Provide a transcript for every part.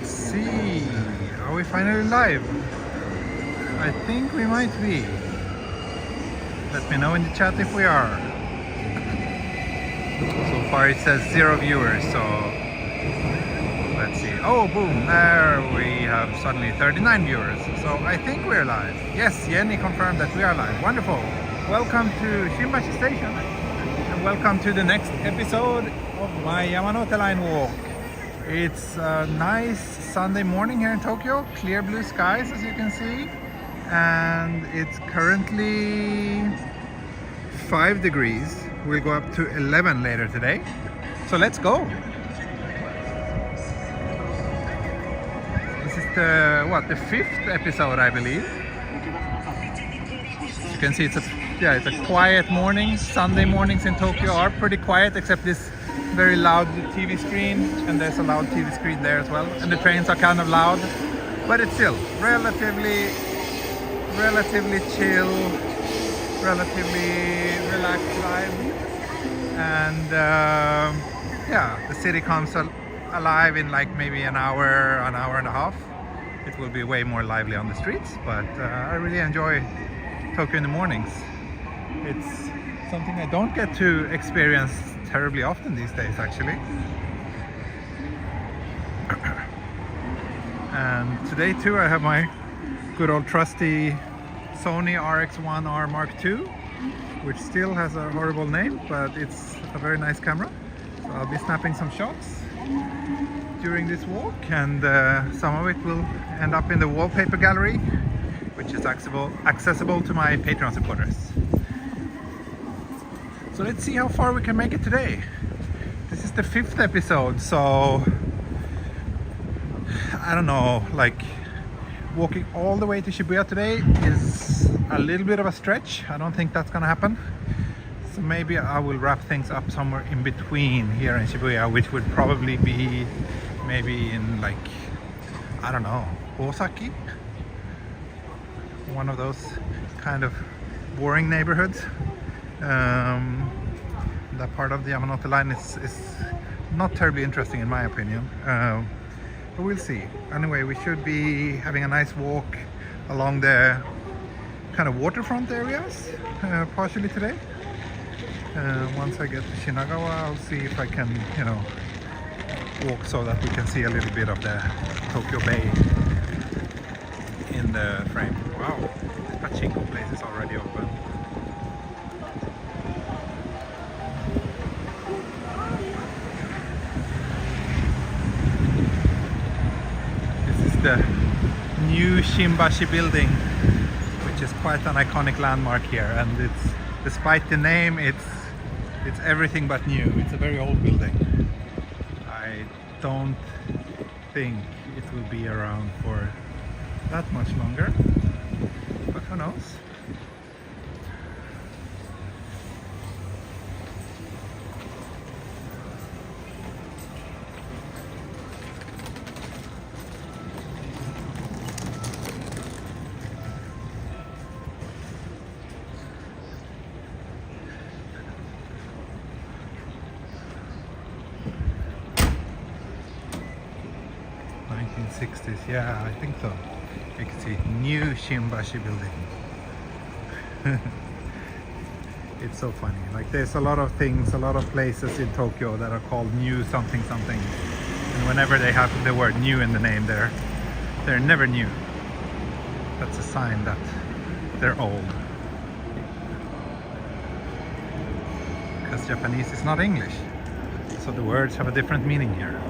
Let's see. Are we finally live? I think we might be. Let me know in the chat if we are. So far it says 0 viewers, so let's see. Oh, boom, there we have suddenly 39 viewers. So I think we're live. Yes, Jenny confirmed that we are live. Wonderful. Welcome to Shimbashi Station and welcome to the next episode of my Yamanote line walk. It's a nice Sunday morning here in Tokyo, clear blue skies as you can see, and it's currently 5 degrees. We'll go up to 11 later today. So let's go. This is the fifth episode, I believe. You can see it's a quiet morning. Sunday mornings in Tokyo are pretty quiet, except this very loud TV screen, and there's a loud TV screen there as well, and the trains are kind of loud, but it's still relatively chill, relatively relaxed vibe, and the city comes alive in like maybe an hour and a half. It will be way more lively on the streets, but I really enjoy Tokyo in the mornings. It's something I don't get to experience terribly often these days, actually. And today too I have my good old trusty Sony RX1R Mark II, which still has a horrible name, but it's a very nice camera. So I'll be snapping some shots during this walk, and some of it will end up in the wallpaper gallery, which is accessible to my Patreon supporters. So let's see how far we can make it today. This is the 5th episode, so I don't know, like walking all the way to Shibuya today is a little bit of a stretch. I don't think that's gonna happen. So maybe I will wrap things up somewhere in between here in Shibuya, which would probably be maybe in like, I don't know, Osaki? One of those kind of boring neighborhoods. That part of the Yamanote line is not terribly interesting in my opinion, but we'll see. Anyway, we should be having a nice walk along the kind of waterfront areas partially today. Once I get to Shinagawa, I'll see if I can, walk so that we can see a little bit of the Tokyo Bay in the frame. Wow, this pachinko place is already open. The new Shimbashi building, which is quite an iconic landmark here, and it's, despite the name, it's everything but new. It's a very old building. I don't think it will be around for that much longer, but who knows. Yeah, I think so. You can see new Shimbashi building. It's so funny. Like there's a lot of things, a lot of places in Tokyo that are called new something something. And whenever they have the word new in the name, they're never new. That's a sign that they're old. Because Japanese is not English. So the words have a different meaning here.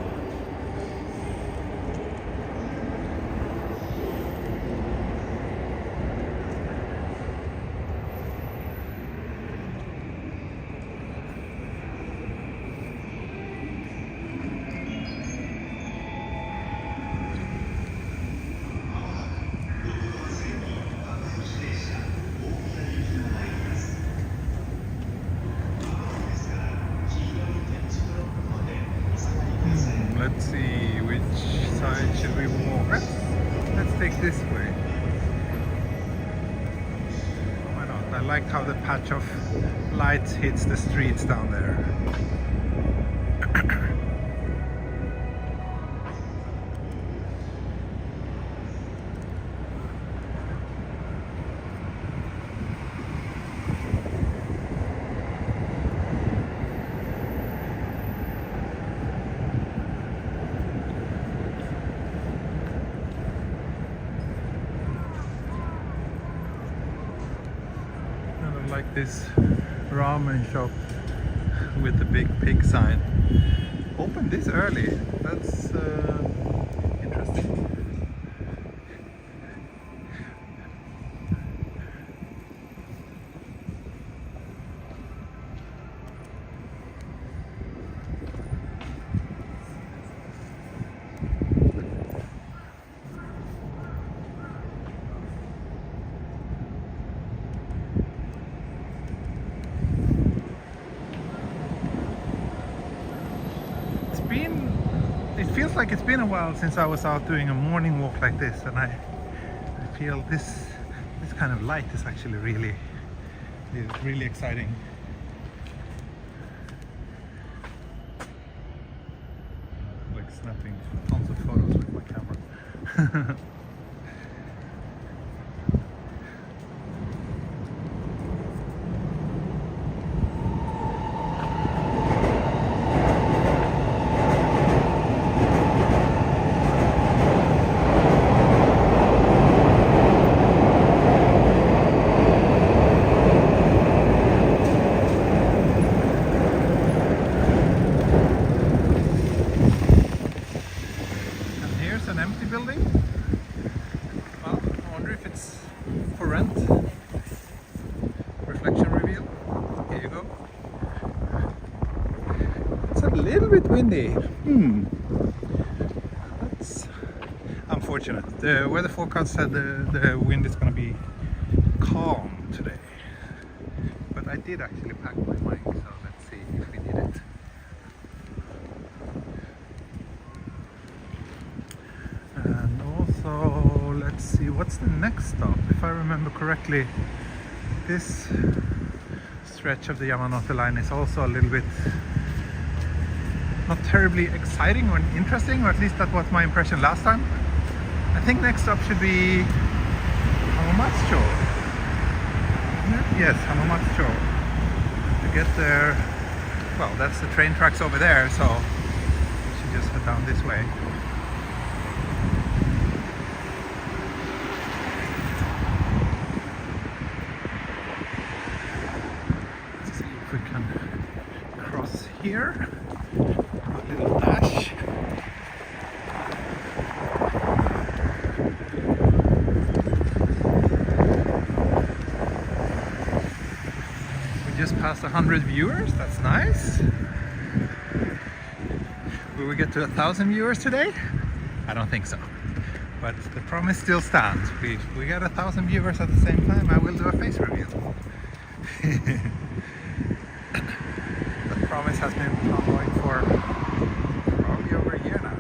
Let's see, which side should we walk? Let's take this way. Why not? I like how the patch of lights hits the streets down there. like this ramen shop with the big pig sign. Open this early. That's interesting. It feels like it's been a while since I was out doing a morning walk like this, and I feel this kind of light is actually really exciting. Like snapping tons of photos with my camera. An empty building. Well, I wonder if it's for rent. Reflection reveal. Here you go. It's a little bit windy. That's unfortunate. The weather forecast said the wind is going to be calm today. But I did actually pack my mic, so let's see if we need it. And also, let's see, what's the next stop? If I remember correctly, this stretch of the Yamanote line is also a little bit not terribly exciting or interesting, or at least that was my impression last time. I think next stop should be Hamamatsucho. Yes, Hamamatsucho. To get there, well, that's the train tracks over there, so we should just head down this way. We can cross here, a little dash. We just passed 100 viewers, that's nice. Will we get to 1,000 viewers today? I don't think so, but the promise still stands. If we get 1,000 viewers at the same time, I will do a face reveal. The promise has been ongoing for probably over a year now.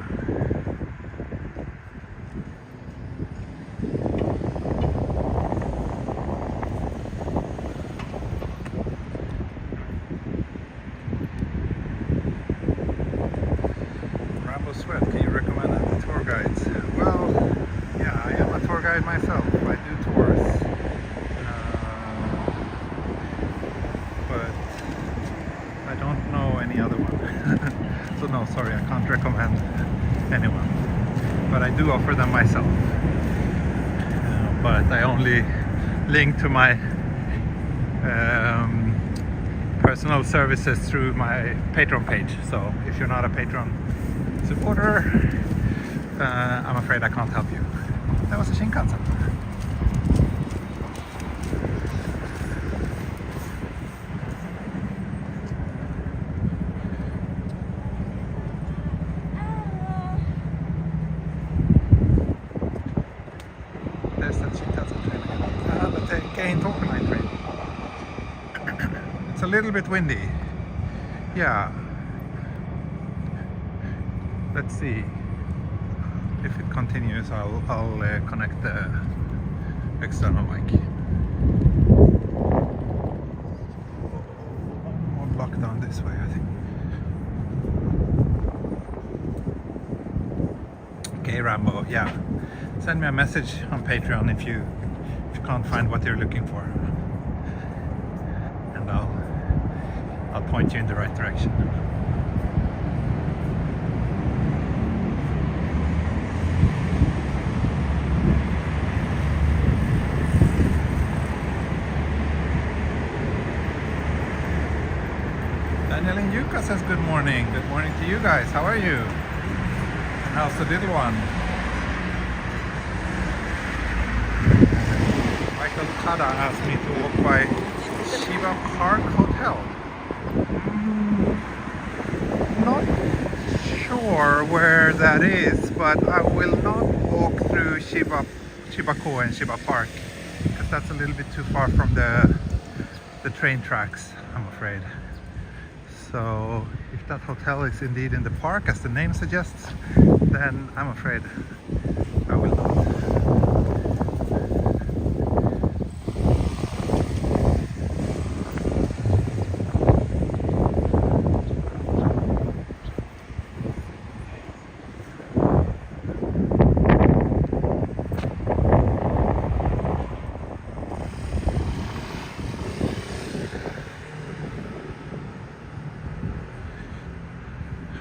Rambo Sweat, can you recommend any tour guides? Well, yeah, I am a tour guide myself. I do tours. But I don't know any other one. So no, sorry, I can't recommend anyone. But I do offer them myself. But I only link to my personal services through my Patreon page. So if you're not a Patreon supporter, I'm afraid I can't help you. That was a Shinkansen. There's that Shinkansen train again. The Tenkei Tokunai train. It's a little bit windy. Yeah. Let's see. If it continues, I'll connect the external mic. More block down this way, I think. Okay, Rambo. Yeah. Send me a message on Patreon if you can't find what you're looking for, and I'll point you in the right direction. Helen Yuka says good morning. Good morning to you guys. How are you? And how's the little one? Michael Tada asked me to walk by Shiba Park Hotel. Not sure where that is, but I will not walk through Shibako and Shiba Park because that's a little bit too far from the train tracks, I'm afraid. So if that hotel is indeed in the park, as the name suggests, then I'm afraid I will not.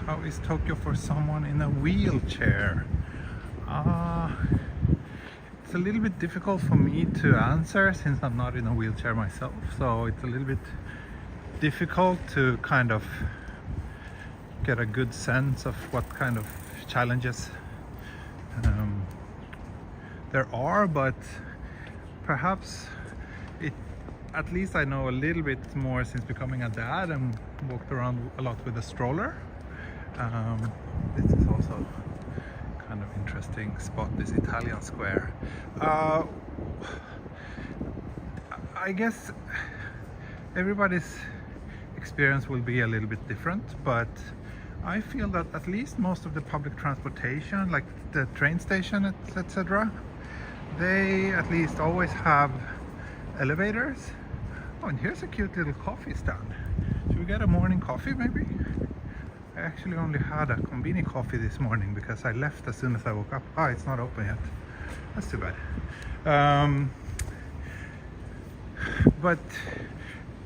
How is Tokyo for someone in a wheelchair? It's a little bit difficult for me to answer since I'm not in a wheelchair myself, so it's a little bit difficult to kind of get a good sense of what kind of challenges there are, but perhaps at least I know a little bit more since becoming a dad and walked around a lot with a stroller. This is also kind of interesting spot, this Italian square. I guess everybody's experience will be a little bit different, but I feel that at least most of the public transportation, like the train station, etc., they at least always have elevators. Oh, and here's a cute little coffee stand. Should we get a morning coffee maybe? I actually only had a conveni coffee this morning because I left as soon as I woke up. Ah, it's not open yet. That's too bad. But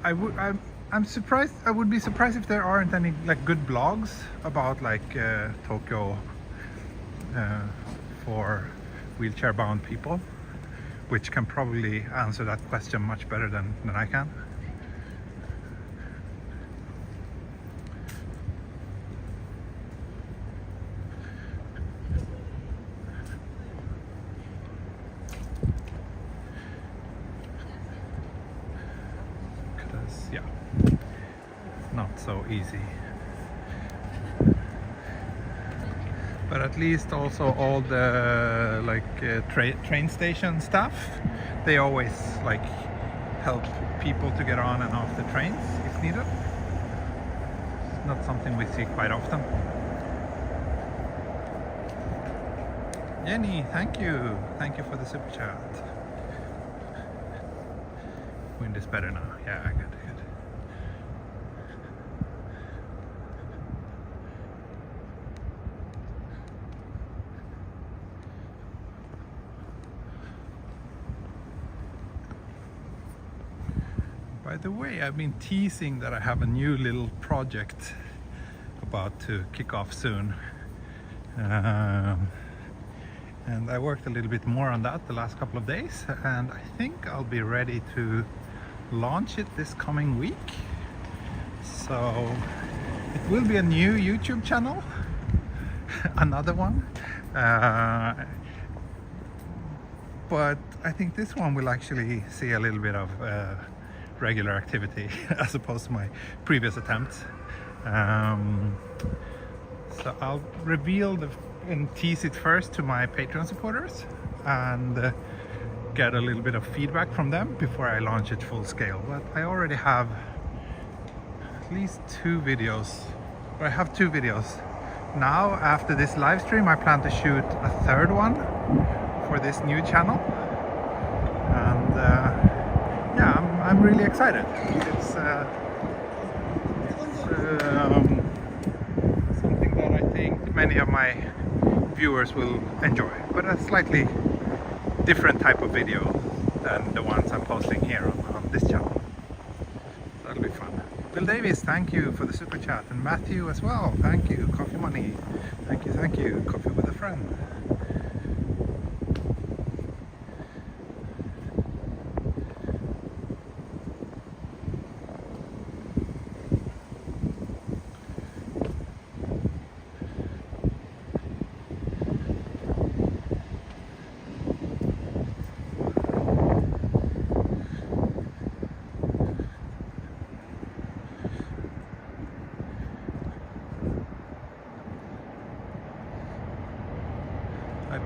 I'm surprised. I would be surprised if there aren't any like good blogs about like Tokyo for wheelchair-bound people, which can probably answer that question much better than I can. Yeah, not so easy, but at least also all the like train station staff, they always like help people to get on and off the trains if needed. It's not something we see quite often. Jenny, thank you for the super chat. Wind is better now. Yeah, good. By the way, I've been teasing that I have a new little project about to kick off soon. And I worked a little bit more on that the last couple of days, and I think I'll be ready to launch it this coming week. So it will be a new YouTube channel, another one. But I think this one will actually see a little bit of regular activity as opposed to my previous attempts. So I'll reveal and tease it first to my Patreon supporters and get a little bit of feedback from them before I launch it full scale. But I already have at least 2 videos, or I have 2 videos. Now after this live stream I plan to shoot a 3rd one for this new channel, and yeah, I'm really excited. It's something that I think many of my viewers will enjoy, but a slightly different type of video than the ones I'm posting here on this channel. That'll be fun. Bill Davis, thank you for the super chat, and Matthew as well, thank you. Coffee money, thank you. Coffee with a friend.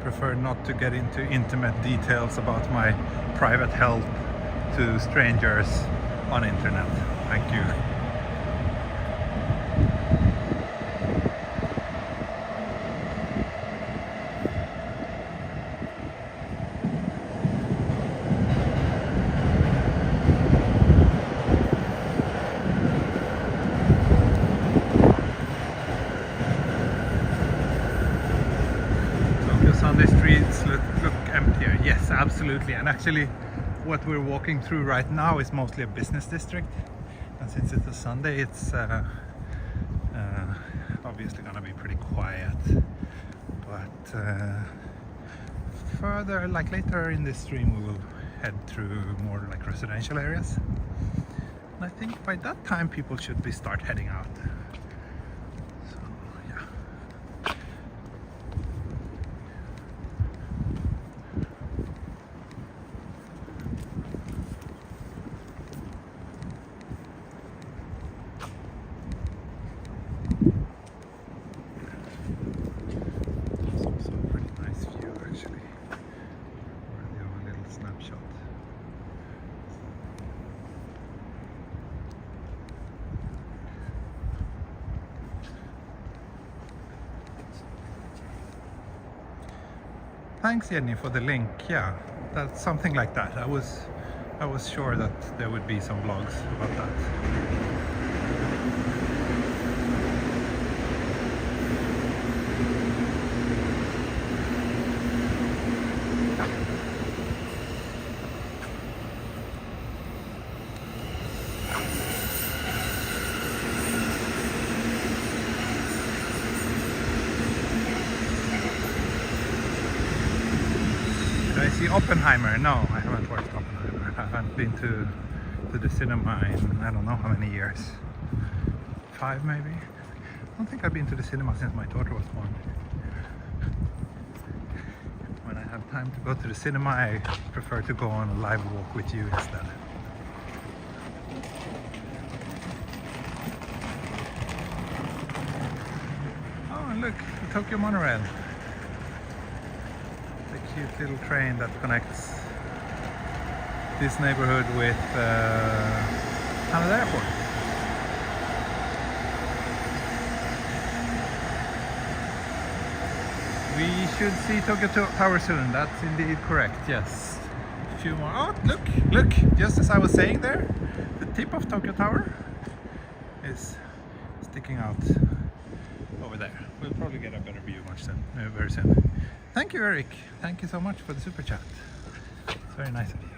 prefer not to get into intimate details about my private health to strangers on internet. Thank you. Sunday streets look emptier. Yes, absolutely. And actually what we're walking through right now is mostly a business district, and since it's a Sunday, it's obviously gonna be pretty quiet. But further, like later in this stream, we will head through more like residential areas, and I think by that time people should start heading out. Thanks, Jenny, for the link. Yeah, that's something like that. I was sure that there would be some vlogs about that. I see Oppenheimer. No, I haven't watched Oppenheimer. I haven't been to the cinema in I don't know how many years. 5 maybe? I don't think I've been to the cinema since my daughter was born. When I have time to go to the cinema, I prefer to go on a live walk with you instead. Oh, and look, the Tokyo monorail. Cute little train that connects this neighborhood with Haneda Airport. We should see Tokyo Tower soon. That's indeed correct. Yes. A few more. Oh, look! Just as I was saying there, the tip of Tokyo Tower is sticking out over there. We'll probably get a better view very soon. Thank you, Eric. Thank you so much for the super chat. It's very nice of you.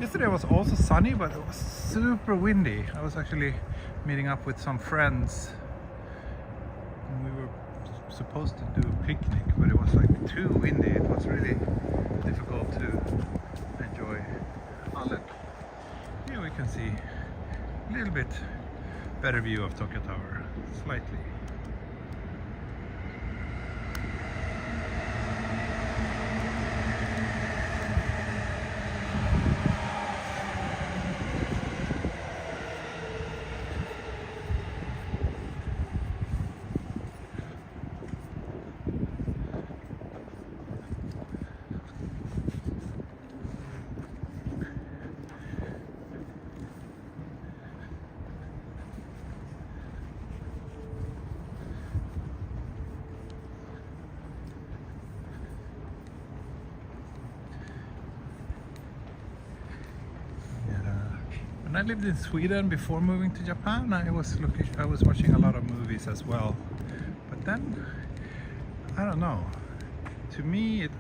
Yesterday was also sunny, but it was super windy. I was actually meeting up with some friends and we were supposed to do a picnic, but it was like too windy. It was really difficult to enjoy. Oh look, here we can see a little bit better view of Tokyo Tower, slightly. When I lived in Sweden before moving to Japan, I was watching a lot of movies as well. But then, I don't know. To me, it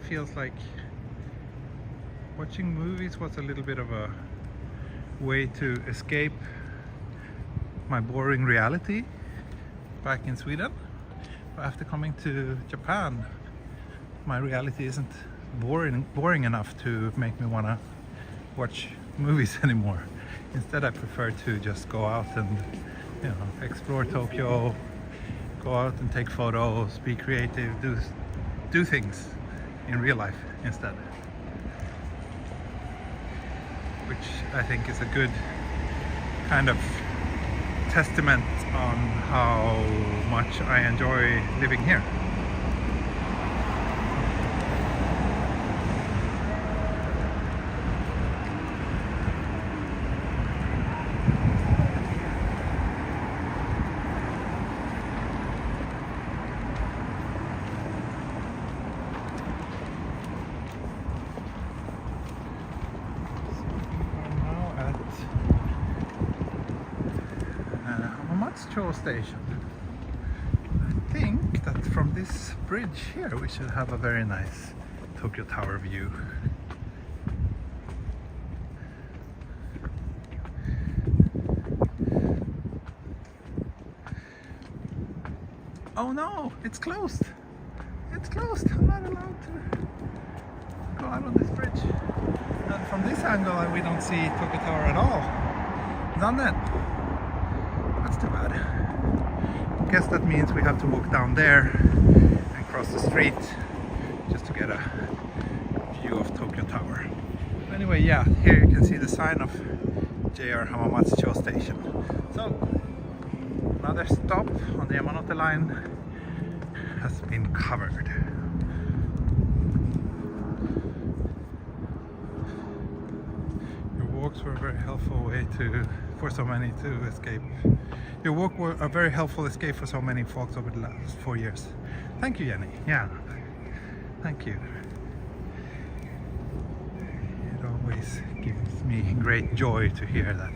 feels like watching movies was a little bit of a way to escape my boring reality. back in Sweden. But after coming to Japan, my reality isn't boring enough to make me want to watch movies anymore. Instead, I prefer to just go out and, you know, explore Tokyo, go out and take photos, be creative, do things in real life instead. Which I think is a good kind of testament on how much I enjoy living here. Hamamatsucho Station. I think that from this bridge here we should have a very nice Tokyo Tower view. Oh no, it's closed! It's closed! I'm not allowed to go out on this bridge. And from this angle we don't see Tokyo Tower at all. Done that. That's too bad. I guess that means we have to walk down there and cross the street just to get a view of Tokyo Tower. Anyway, yeah, here you can see the sign of JR Hamamatsucho Station. So, another stop on the Yamanote line has been covered. Your walks were a very helpful way for so many to escape. Your walk were a very helpful escape for so many folks over the last 4 years. Thank you, Jenny. Yeah, thank you. It always gives me great joy to hear that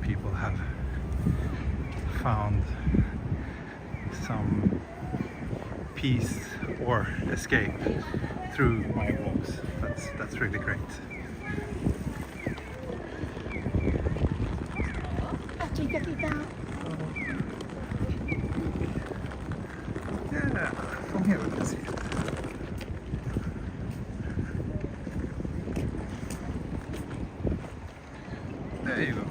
people have found some peace or escape through my walks. That's really great. Yeah, from here we can see it. There you go.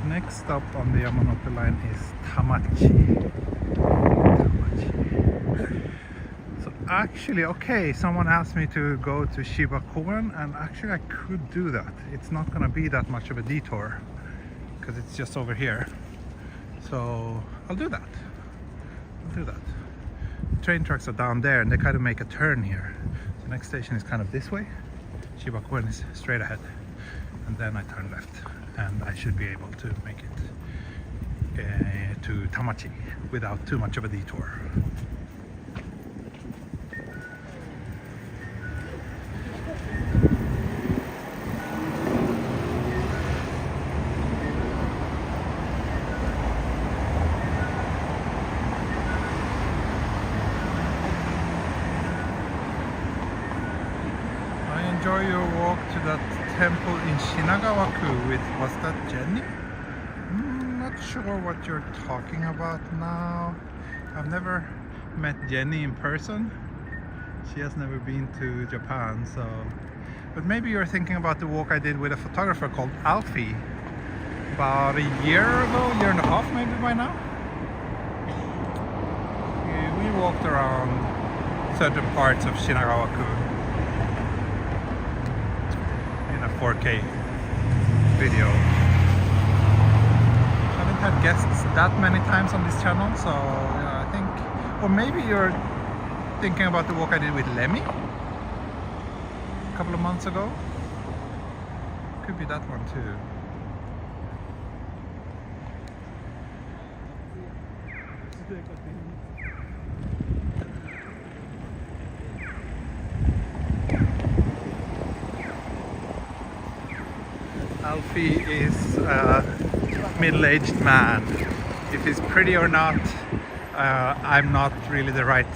Next stop on the Yamanote line is Tamachi. So actually, okay, someone asked me to go to Shibakoen, and actually I could do that. It's not gonna be that much of a detour because it's just over here. So I'll do that. Train tracks are down there and they kind of make a turn here. The next station is kind of this way. Shibakoen is straight ahead. And then I turn left. And I should be able to make it to Tamachi without too much of a detour. Enjoy your walk to that temple in Shinagawa with, was that Jenny? Not sure what you're talking about now. I've never met Jenny in person. She has never been to Japan, so... But maybe you're thinking about the walk I did with a photographer called Alfie about a year ago, year and a half maybe by now. We walked around certain parts of Shinagawa 4K video. Haven't had guests that many times on this channel, so I think, or maybe you're thinking about the walk I did with Lemmy a couple of months ago. Could be that one too. Alfie is a middle-aged man. If he's pretty or not, I'm not really the right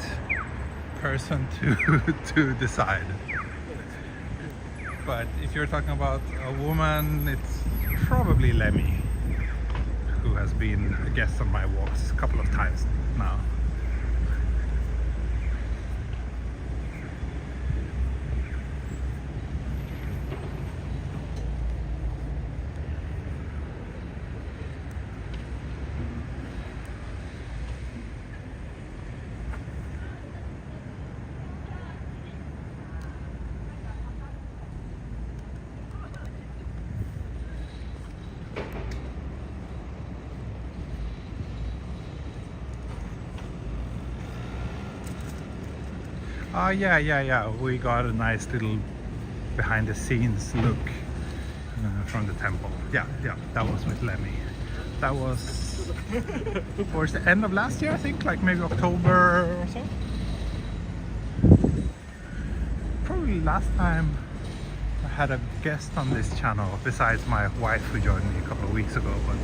person to decide. But if you're talking about a woman, it's probably Lemmy, who has been a guest on my walks a couple of times now. Yeah. We got a nice little behind the scenes look from the temple. Yeah, that was with Lemmy. That was towards the end of last year, I think, like maybe October or so. Probably last time I had a guest on this channel, besides my wife who joined me a couple of weeks ago, but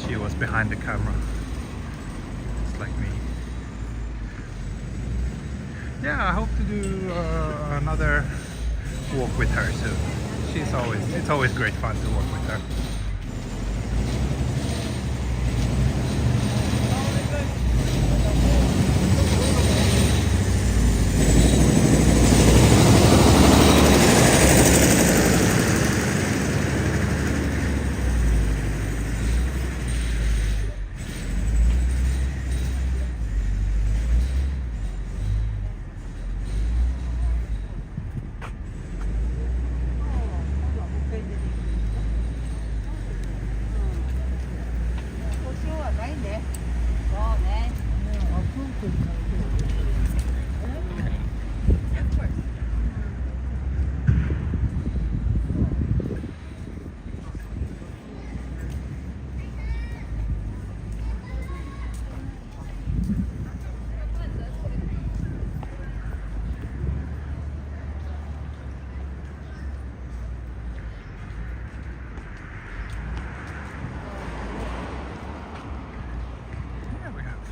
she was behind the camera, just like me. Yeah, I hope to do another walk with her soon. It's always great fun to walk with her.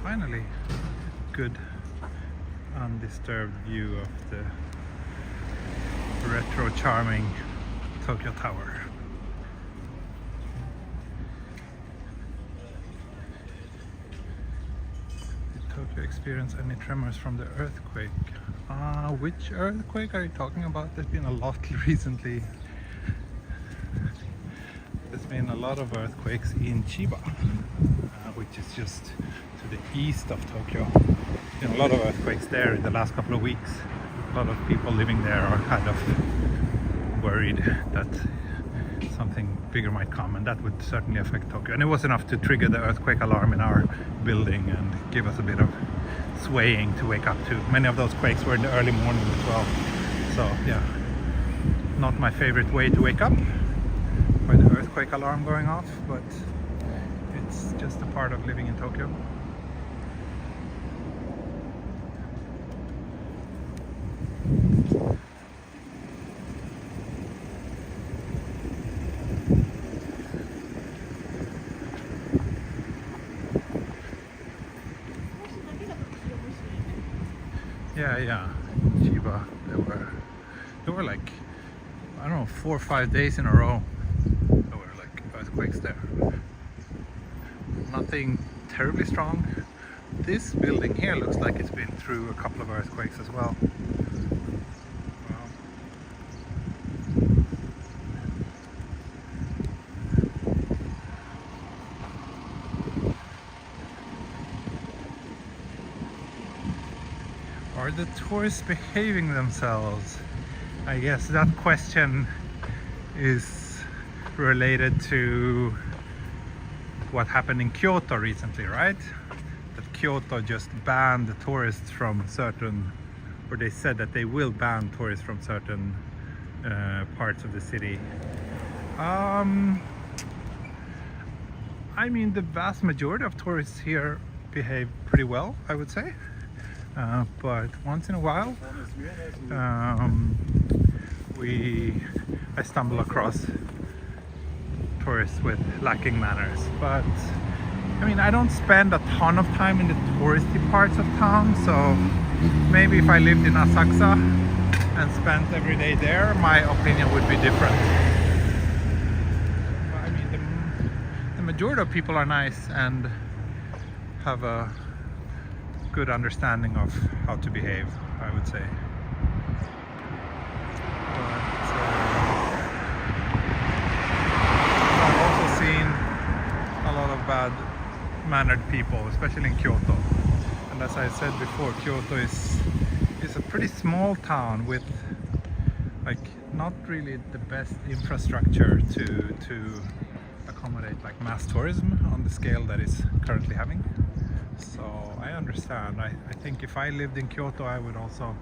Finally, good undisturbed view of the retro charming Tokyo Tower. Did Tokyo experience any tremors from the earthquake? Which earthquake are you talking about? There's been a lot recently. There's been a lot of earthquakes in Chiba, which is just to the east of Tokyo. There's been a lot of earthquakes there in the last couple of weeks. A lot of people living there are kind of worried that something bigger might come, and that would certainly affect Tokyo. And it was enough to trigger the earthquake alarm in our building and give us a bit of swaying to wake up to. Many of those quakes were in the early morning as well. So yeah, not my favorite way to wake up, by the earthquake alarm going off, but it's just a part of living in Tokyo. Yeah, Chiba, there were like, I don't know, 4 or 5 days in a row there were like earthquakes there. Nothing terribly strong. This building here looks like it's been through a couple of earthquakes as well. Are the tourists behaving themselves? I guess that question is related to what happened in Kyoto recently, right? That Kyoto just banned the tourists from certain, or they said that they will ban tourists from certain parts of the city. I mean, the vast majority of tourists here behave pretty well, I would say. But once in a while, I stumble across tourists with lacking manners. But I mean, I don't spend a ton of time in the touristy parts of town, so maybe if I lived in Asakusa and spent every day there, my opinion would be different. But I mean, the majority of people are nice and have a good understanding of how to behave, I would say. But I've also seen a lot of bad mannered people, especially in Kyoto. And as I said before, Kyoto is a pretty small town with like not really the best infrastructure to accommodate like mass tourism on the scale that it's currently having. So I understand. I think if I lived in Kyoto, I would also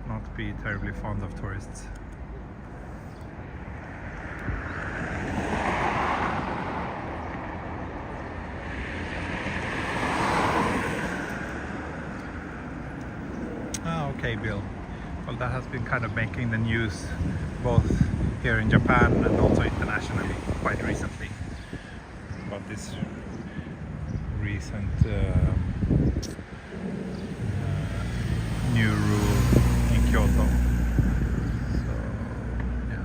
not be terribly fond of tourists. Okay, Bill. Well, that has been kind of making the news both here in Japan and also internationally quite recently about this recent new rule in Kyoto. So, yeah.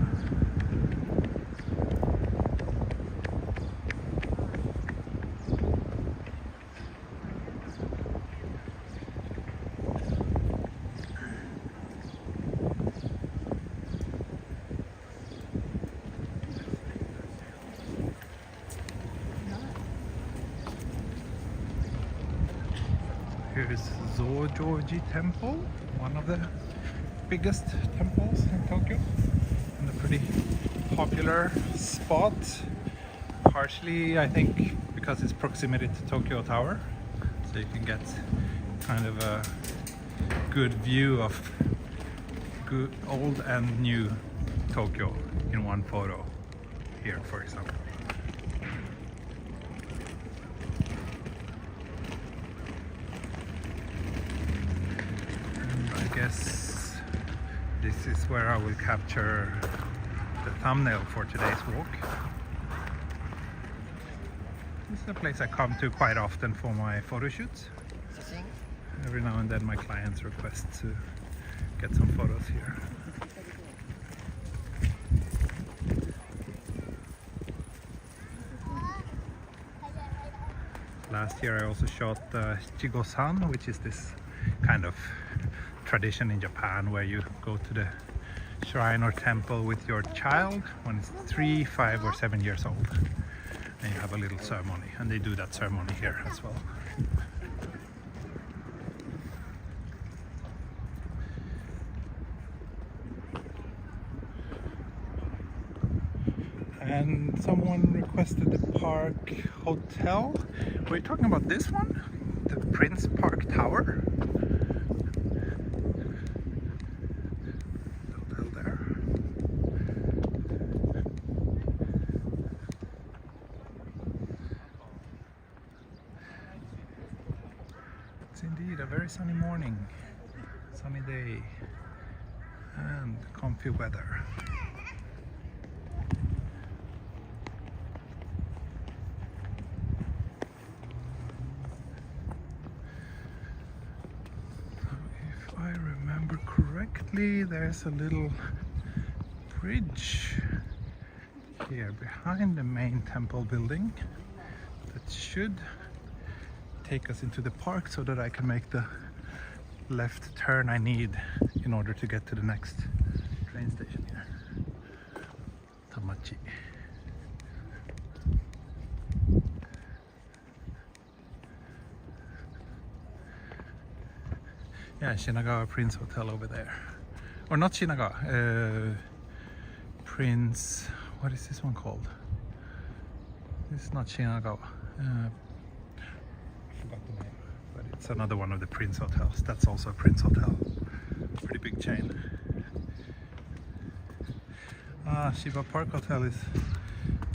Here's Zojoji Temple, one of the biggest temples in Tokyo, and a pretty popular spot, partially I think because it's proximity to Tokyo Tower, so you can get kind of a good view of good old and new Tokyo in one photo here, for example. I guess this is where I will capture the thumbnail for today's walk. This is a place I come to quite often for my photo shoots. Every now and then my clients request to get some photos here. Last year I also shot Chigo-san, which is this kind of tradition in Japan where you go to the shrine or temple with your child when it's 3, 5 or 7 years old, and you have a little ceremony, and they do that ceremony here as well. And someone requested the Park Hotel. We're talking about this one, the Prince Park Tower. It's indeed a very sunny morning, sunny day, and comfy weather. If I remember correctly, there's a little bridge here behind the main temple building that should take us into the park so that I can make the left turn I need in order to get to the next train station here. Tamachi. Yeah, Shinagawa Prince Hotel over there. Or not Shinagawa, Prince, what is this one called? This is not Shinagawa. I forgot the name, but it's another one of the Prince hotels. That's also a Prince hotel. Pretty big chain. Shiba Park Hotel is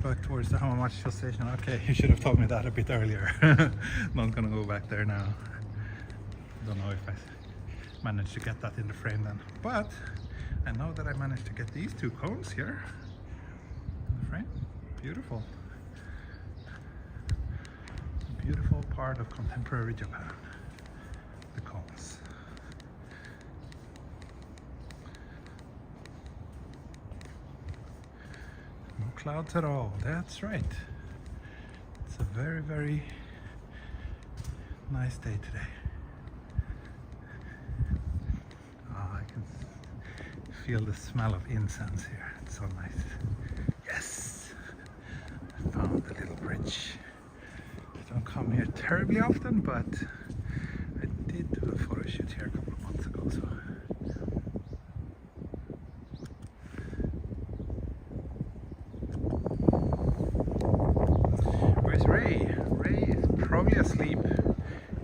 back towards the Hamamatsucho Station. Okay, you should have told me that a bit earlier. Not gonna go back there now. Don't know if I managed to get that in the frame then, but I know that I managed to get these two cones here in the frame. Beautiful. A beautiful part of contemporary Japan. The cones. No clouds at all. That's right. It's a very, very nice day today. I can feel the smell of incense here. It's so nice. Yes! I found the little bridge. I don't come here terribly often, but I did do a photo shoot here a couple of months ago. So. Where's Ray? Ray is probably asleep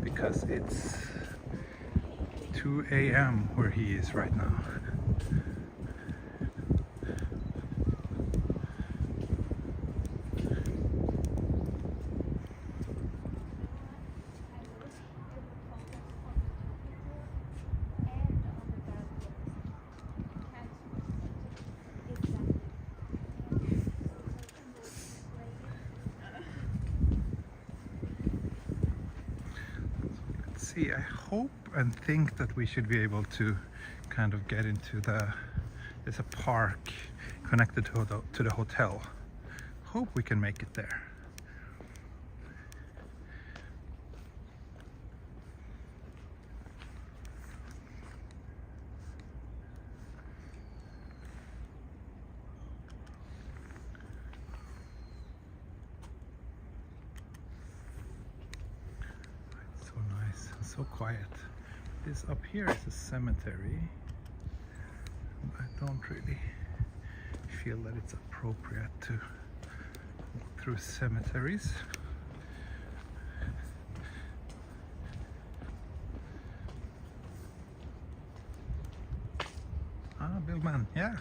because it's 2 a.m. where he is right now. See, I hope and think that we should be able to kind of get into there's a park connected to the hotel. Hope we can make it there. So quiet. This up here is a cemetery. I don't really feel that it's appropriate to walk through cemeteries. Billman, yeah.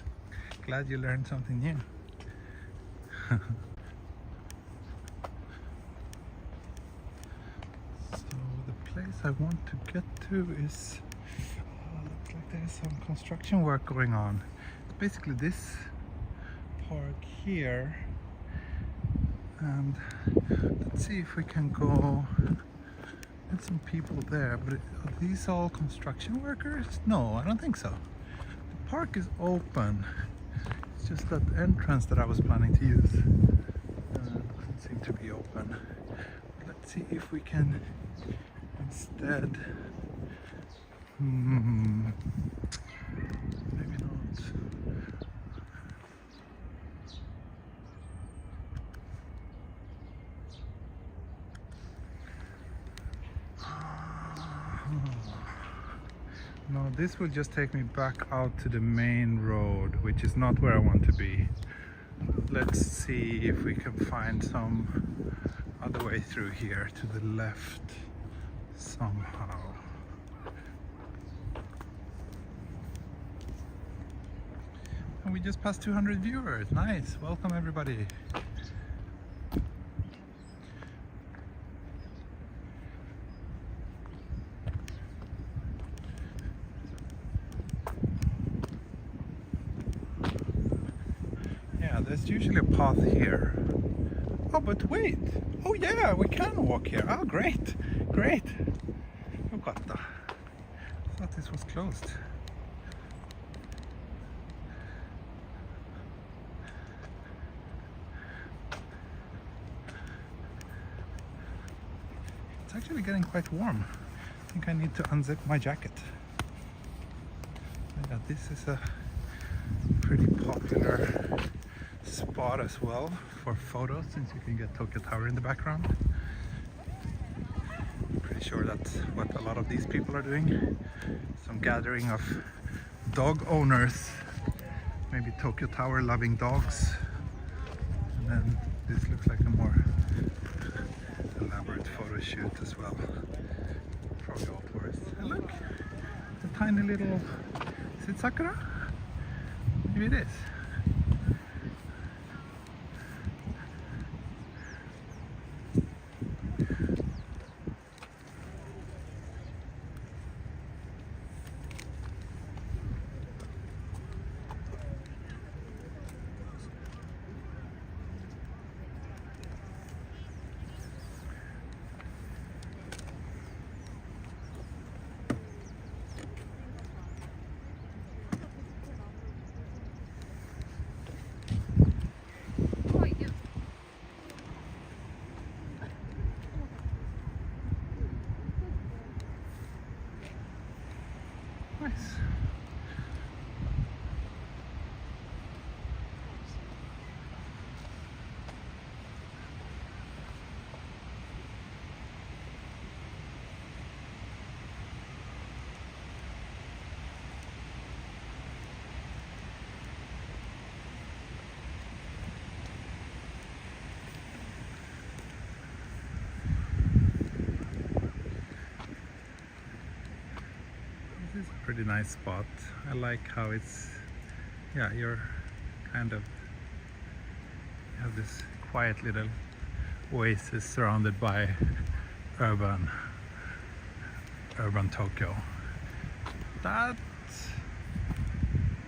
Glad you learned something new. I want to get to is looks like there's some construction work going on. It's basically this park here, and let's see if we can go. There's some people there, but are these all construction workers? No, I don't think so. The park is open. It's just that entrance that I was planning to use doesn't seem to be open. Let's see if we can instead, maybe not. No, this will just take me back out to the main road, which is not where I want to be. Let's see if we can find some other way through here to the left. Somehow. And we just passed 200 viewers. Nice. Welcome everybody. Yeah, there's usually a path here. Oh, but wait. Oh yeah, we can walk here. Oh, great. Great. I thought this was closed. It's actually getting quite warm. I think I need to unzip my jacket. Yeah, this is a pretty popular spot as well for photos, since you can get Tokyo Tower in the background. Sure, that's what a lot of these people are doing. Some gathering of dog owners maybe Tokyo Tower loving dogs. And then this looks like a more elaborate photo shoot as well. Probably all tourists. And look, a tiny little, is it sakura? Maybe it is. Nice. This is a pretty nice spot. I like how it's, yeah, you're kind of, you have this quiet little oasis surrounded by urban Tokyo.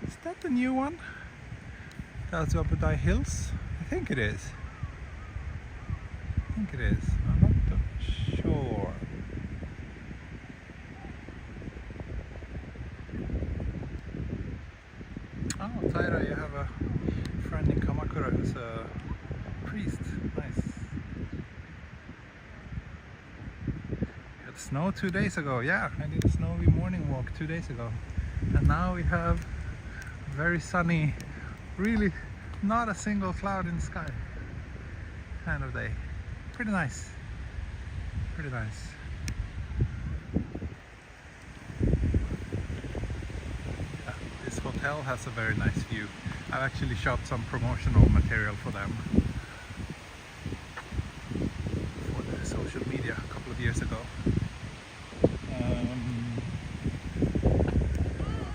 Is that the new one? That's Wapudai Hills? I think it is. I'm not sure. Oh, Taira, you have a friend in Kamakura who's a priest. Nice. We had snow 2 days ago. Yeah, I did a snowy morning walk 2 days ago. And now we have a very sunny, really not a single cloud in the sky kind of day. Pretty nice. Pretty nice. Hotel has a very nice view. I've actually shot some promotional material for them for the social media a couple of years ago.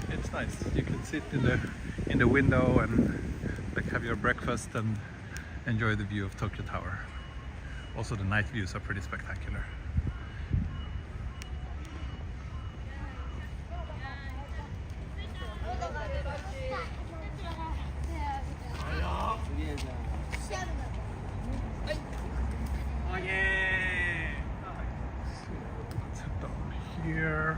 It's nice. You can sit in the window and like have your breakfast and enjoy the view of Tokyo Tower. Also, the night views are pretty spectacular. Here.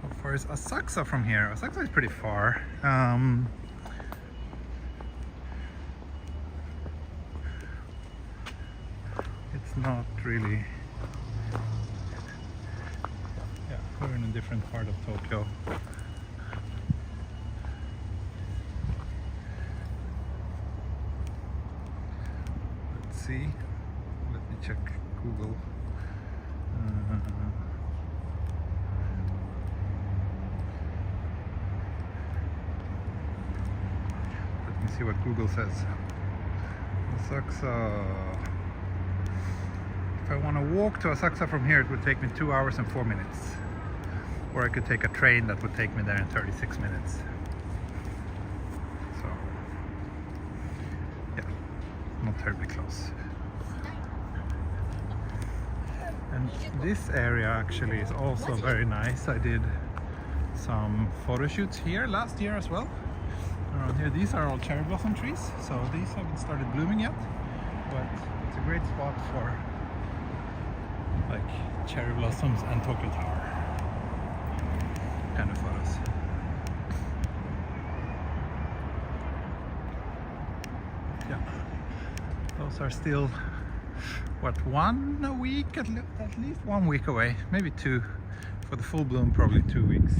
How far is Asakusa from here? Asakusa is pretty far. It's not really. Yeah, we're in a different part of Tokyo. Let's see. Let me check Google. Let me see what Google says. Asakusa. If I want to walk to Asakusa from here, it would take me 2 hours and 4 minutes. Or I could take a train that would take me there in 36 minutes. So, yeah, not terribly close. And this area actually is also very nice. I did some photo shoots here last year as well. Around here, these are all cherry blossom trees, so these haven't started blooming yet, but it's a great spot for like cherry blossoms and Tokyo Tower kind of photos. Yeah, those are still what, 1 week, at least 1 week away, maybe 2. For the full bloom, probably 2 weeks.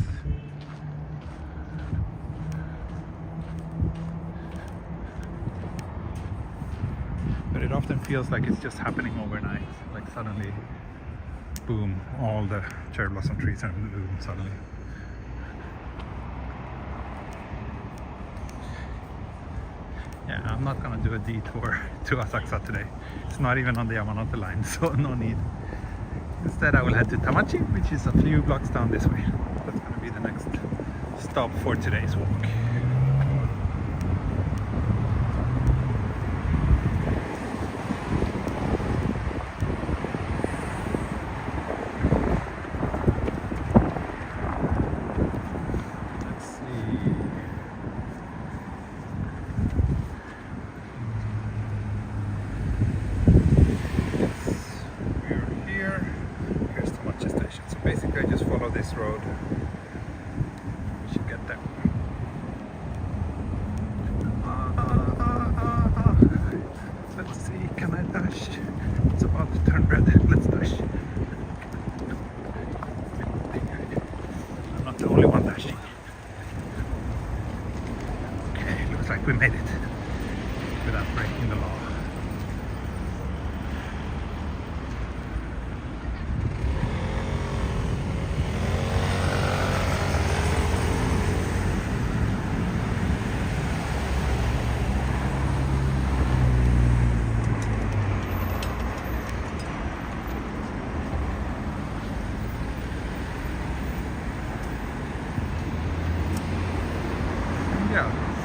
But it often feels like it's just happening overnight, like suddenly, boom, all the cherry blossom trees are in bloom suddenly. I'm not gonna do a detour to Asakusa today. It's not even on the Yamanote line, so no need. Instead I will head to Tamachi, which is a few blocks down this way. That's gonna be the next stop for today's walk. This road, we should get there. Let's see, can I dash? It's about to turn red. Let's dash. I'm not the only one dashing. Okay, looks like we made it without breaking the law.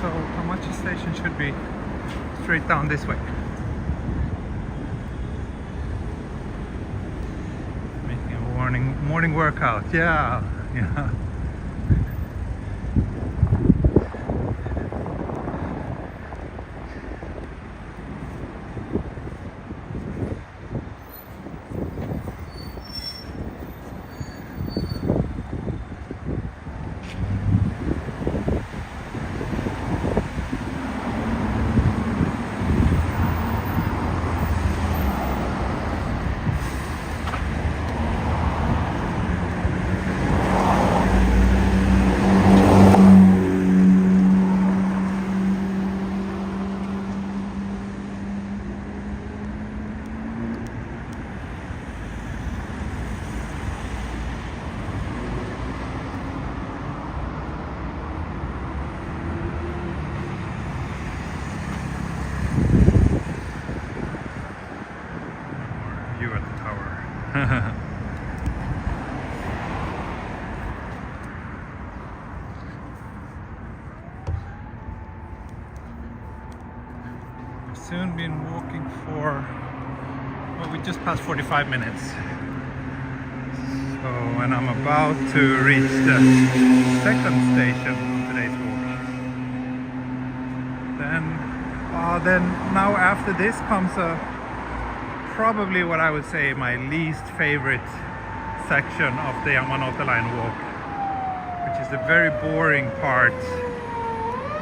So Tamachi Station should be straight down this way. Making a morning workout. Yeah. Soon been walking for, well, we just passed 45 minutes. So, and I'm about to reach the second station of today's walk. Then now after this comes probably what I would say my least favorite section of the Yamanote line walk, which is the very boring part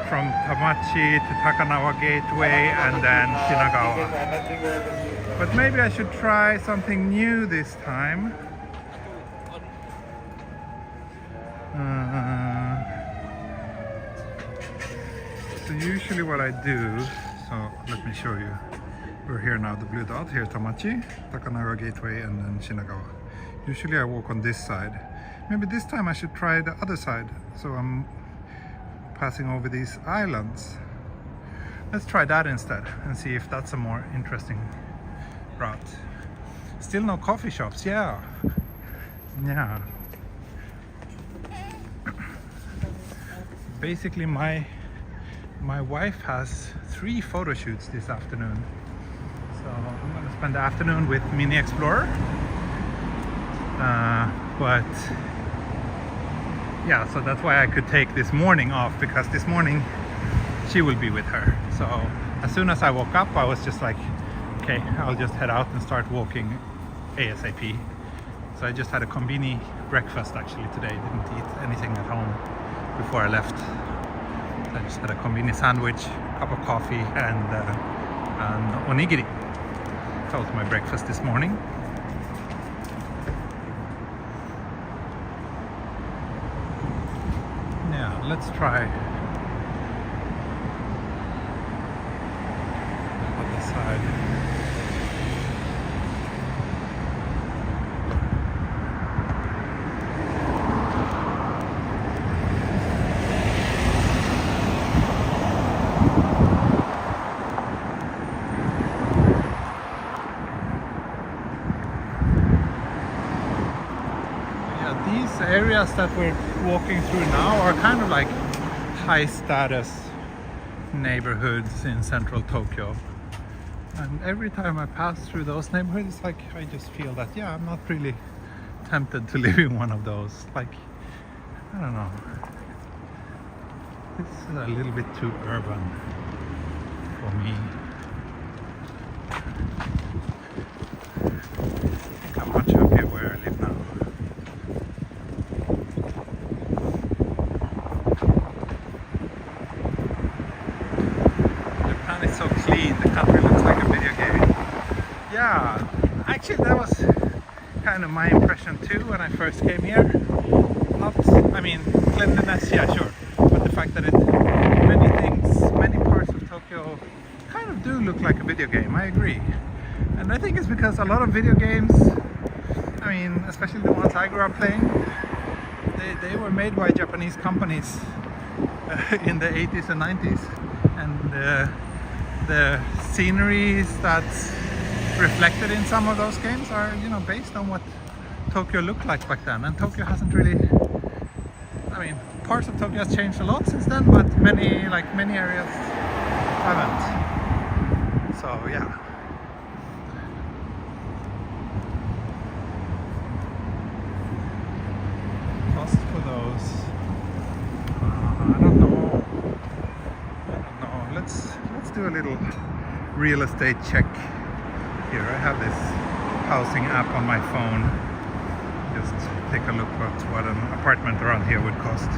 from Tamachi to Takanawa Gateway and then Shinagawa. But maybe I should try something new this time. So usually what I do, so let me show you. We're here now, the blue dot, here Tamachi, Takanawa Gateway and then Shinagawa. Usually I walk on this side. Maybe this time I should try the other side. So I'm passing over these islands. Let's try that instead and see if that's a more interesting route. Still no coffee shops, yeah. Basically my wife has 3 photo shoots this afternoon. So I'm gonna spend the afternoon with Mini Explorer. But yeah, so that's why I could take this morning off, because this morning she will be with her. So as soon as I woke up, I was just like, okay, I'll just head out and start walking ASAP. So I just had a konbini breakfast actually today. Didn't eat anything at home before I left. I just had a konbini sandwich, cup of coffee, and onigiri. That was my breakfast this morning. Yeah, let's try the other side. areas that we're walking through now are kind of like high status neighborhoods in central Tokyo. And every time I pass through those neighborhoods, it's like I just feel that, yeah, I'm not really tempted to live in one of those. Like, I don't know. This is a little bit too urban for me. I think I'm much happier where I live now. Japan is so clean, the country looks like a video game. Yeah, actually that was kind of my impression too when I first came here. Not, I mean, cleanliness, yeah, sure. But the fact that many parts of Tokyo kind of do look like a video game, I agree. And I think it's because a lot of video games, I mean, especially the ones I grew up playing, they were made by Japanese companies in the 80s and 90s. And the sceneries that's reflected in some of those games are, you know, based on what Tokyo looked like back then. And Tokyo hasn't really, I mean, parts of Tokyo has changed a lot since then, but many areas haven't. So yeah. Cost for those, I don't know. Let's do a little real estate check here. I have this housing app on my phone. Just take a look at what an apartment around here would cost.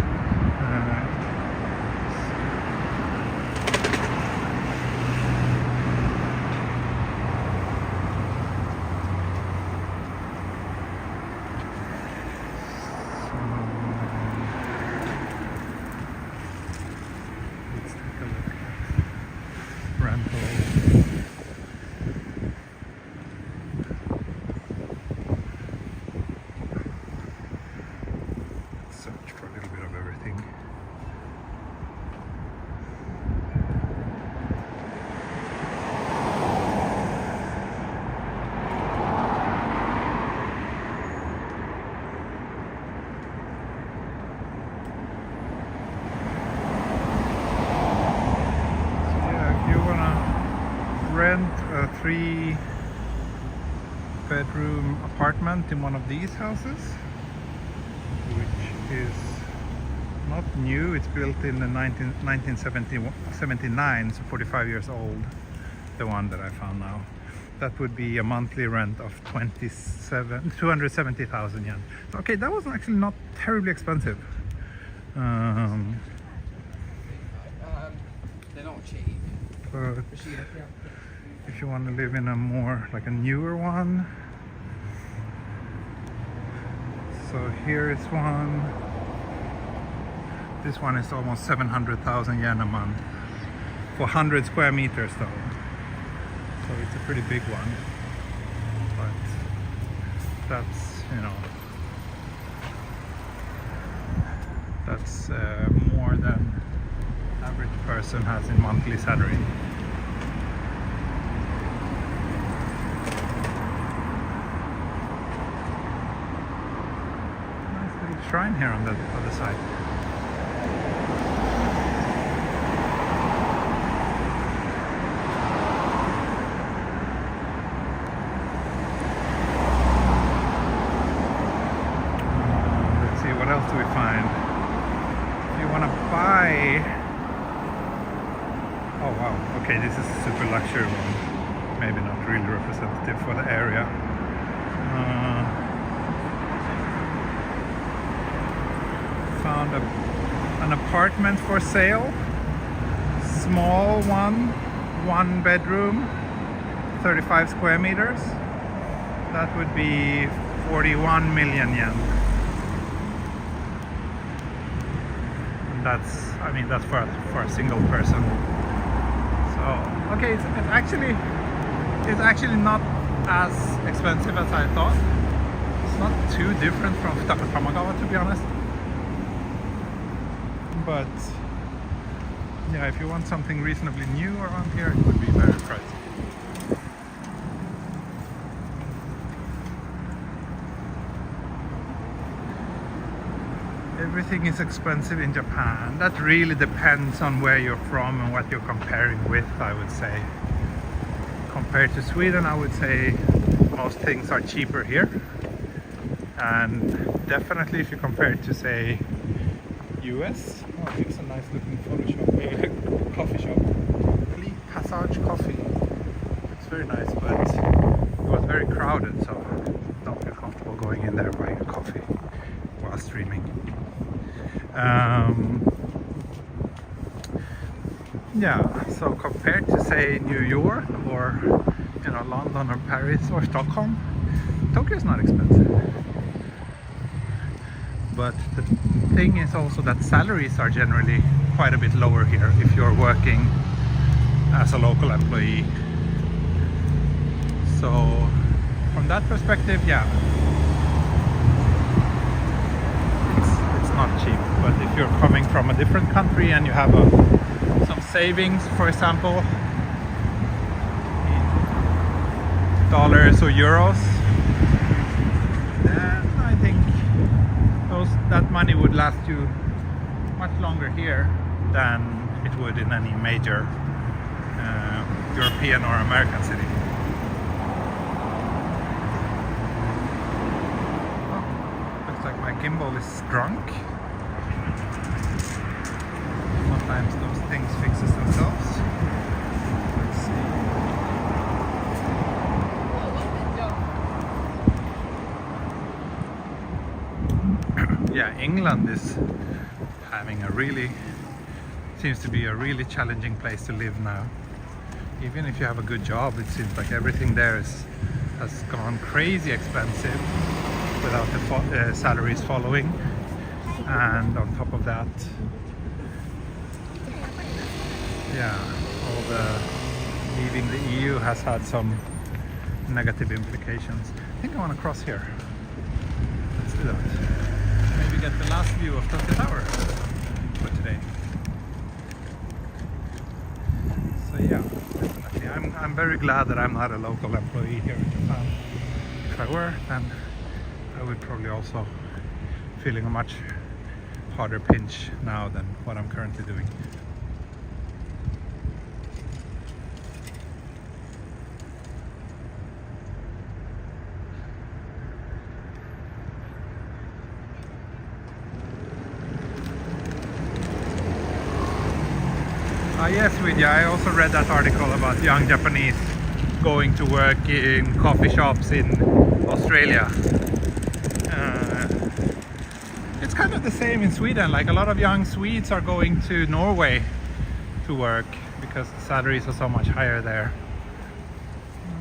Let's take a look at rental. Search for a little bit of everything. Rent a 3-bedroom apartment in one of these houses, which is not new. It's built in the 1979, so 45 years old, the one that I found now. That would be a monthly rent of 270,000 yen. So, okay, that was actually not terribly expensive. They're not cheap. But if you want to live in a more, like a newer one, so here is one. This one is almost 700,000 yen a month for 100 square meters though. So it's a pretty big one. But that's, you know, that's more than average person has in monthly salary. Nice little shrine here on the other side. Let's see, what else do we find? If you want to buy, oh wow, okay, this is a super luxury one. Maybe not really representative for the area. Found an apartment for sale. Small one bedroom, 35 square meters. That would be 41 million yen. And that's, I mean, that's for a single person. Okay, it's actually not as expensive as I thought. It's not too different from Takanawa, to be honest. But yeah, if you want something reasonably new around here, it would be very pricey. Everything is expensive in Japan. That really depends on where you're from and what you're comparing with, I would say. Compared to Sweden, I would say most things are cheaper here. And definitely if you compare it to, say, US. Oh, it's a nice looking coffee shop. Fleet Passage Coffee. It's very nice, but it was very crowded, so don't feel comfortable going in there buying a coffee while streaming. Yeah, so compared to, say, New York or London or Paris or Stockholm, Tokyo is not expensive. But the thing is also that salaries are generally quite a bit lower here if you're working as a local employee. So from that perspective, yeah, it's not cheap. But if you're coming from a different country and you have some savings, for example, in dollars or euros, then I think that money would last you much longer here than it would in any major European or American city. Oh, looks like my gimbal is drunk. Sometimes those things fixes themselves. Let's see. Yeah, England is having seems to be a really challenging place to live now. Even if you have a good job, it seems like everything there has gone crazy expensive without the salaries following. And on top of that, yeah, all the leaving the EU has had some negative implications. I think I want to cross here. Let's do that. Maybe get the last view of Tokyo Tower for today. So yeah, definitely. I'm very glad that I'm not a local employee here in Japan. If I were, then I would probably also feeling a much harder pinch now than what I'm currently doing. Yes, Vidya, I also read that article about young Japanese going to work in coffee shops in Australia. It's kind of the same in Sweden. Like a lot of young Swedes are going to Norway to work because the salaries are so much higher there.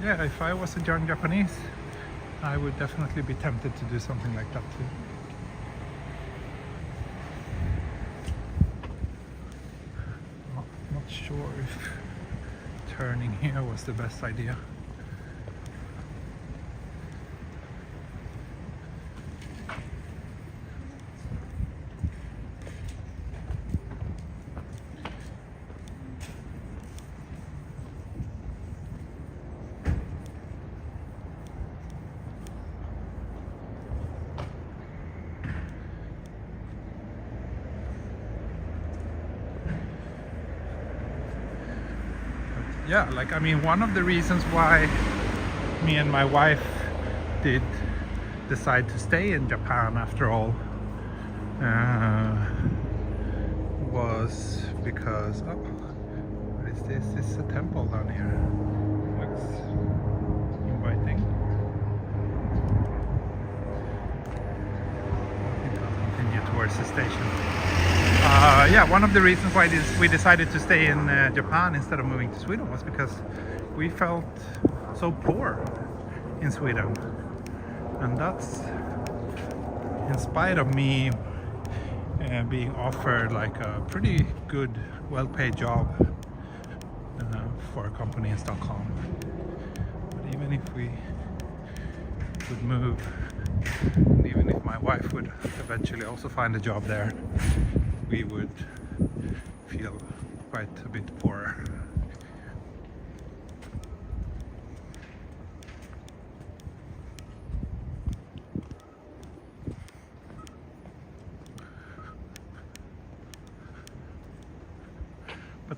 Yeah, if I was a young Japanese, I would definitely be tempted to do something like that too. Sure if turning here was the best idea. Yeah, like I mean, one of the reasons why me and my wife did decide to stay in Japan after all was because what is this? This is a temple down here. Looks inviting. I think I'll continue towards the station. Yeah, one of the reasons why we decided to stay in Japan instead of moving to Sweden was because we felt so poor in Sweden, and that's in spite of me being offered like a pretty good, well-paid job for a company in Stockholm. But even if we would move, and even if my wife would eventually also find a job there, we would feel quite a bit poorer.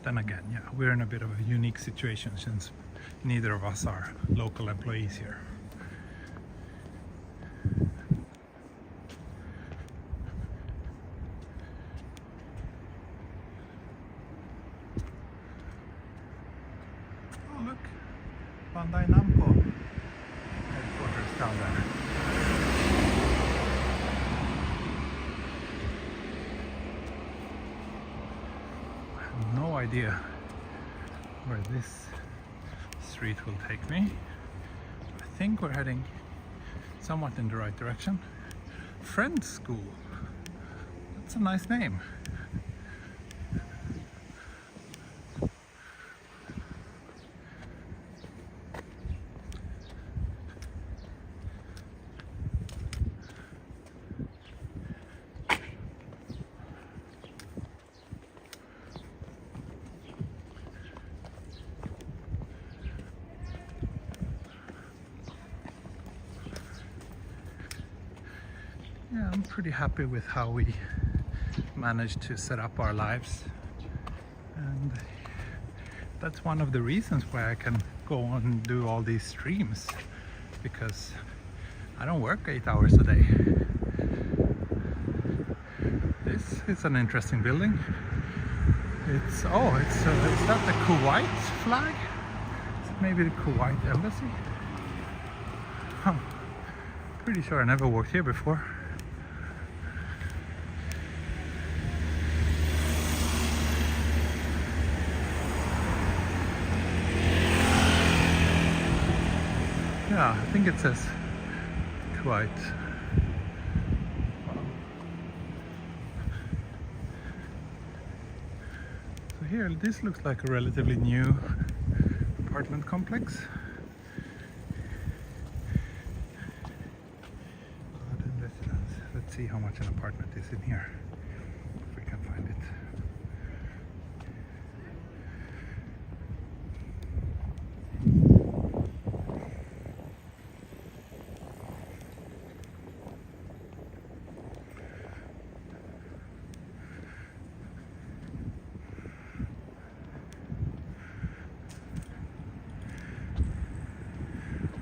Then again, yeah, we're in a bit of a unique situation since neither of us are local employees here. Oh look, Bandai Namco headquarters down there. No idea where this street will take me. I think we're heading somewhat in the right direction. Friends School. That's a nice name. Yeah, I'm pretty happy with how we managed to set up our lives, and that's one of the reasons why I can go on and do all these streams, because I don't work 8 hours a day. This is an interesting building. It's is that the Kuwait flag? Is it maybe the Kuwait embassy? Huh. Pretty sure I never walked here before. Yeah, I think it says Kuwait. So here, this looks like a relatively new apartment complex. Let's see how much an apartment is in here, if we can find it.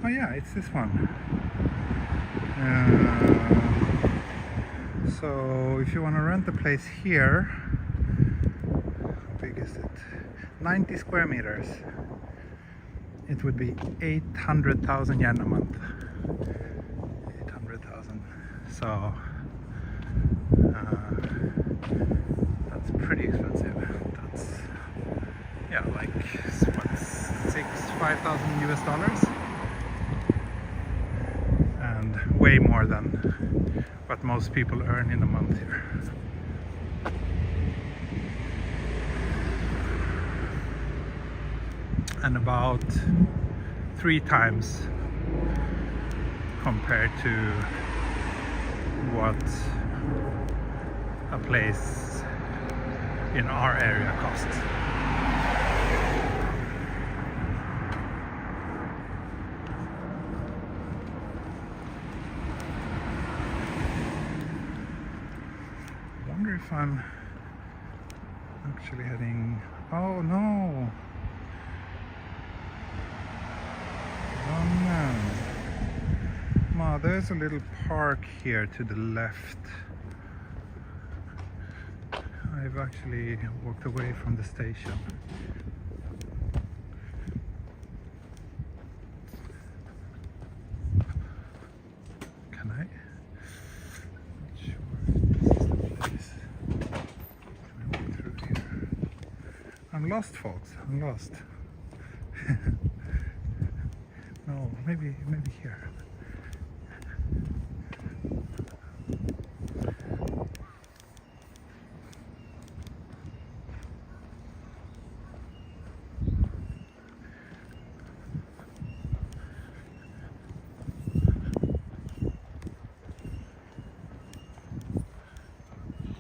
Oh yeah, it's this one. So if you want to rent a place here, how big is it? 90 square meters. It would be 800,000 yen a month. 800,000. So that's pretty expensive. That's, yeah, like what, 5,000 US dollars. And way more than what most people earn in a month here. And about 3 times compared to what a place in our area costs. If I'm actually heading... Oh no! Oh no! Ma, there's a little park here to the left. I've actually walked away from the station. Can I? I'm lost, folks. I'm lost. No, maybe here.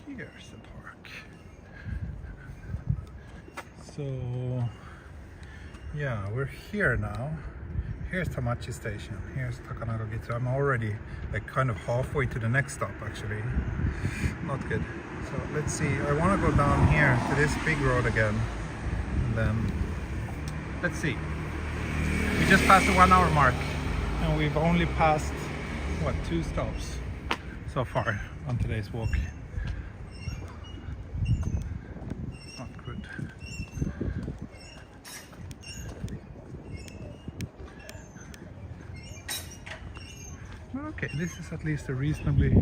Here's the park. So yeah, we're here now. Here's Tamachi Station. Here's Takanawa. So I'm already like kind of halfway to the next stop actually. Not good. So let's see. I want to go down here to this big road again. And then let's see. We just passed the 1 hour mark, and we've only passed what, 2 stops so far on today's walk. Not good. Well, okay, this is at least a reasonably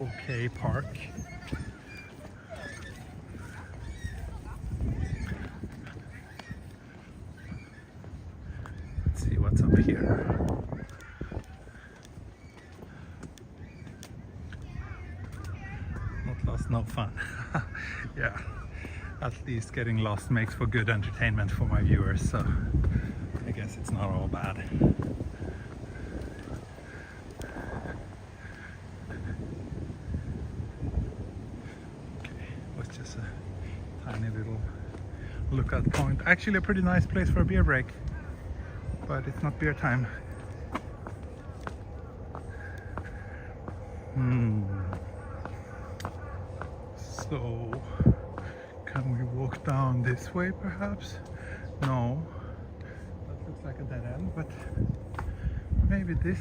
okay park. Let's see what's up here. Not lost, no fun. Yeah, at least getting lost makes for good entertainment for my viewers, so I guess it's not all bad. Just a tiny little lookout point. Actually a pretty nice place for a beer break, but it's not beer time. So can we walk down this way perhaps? No, that looks like a dead end, but maybe this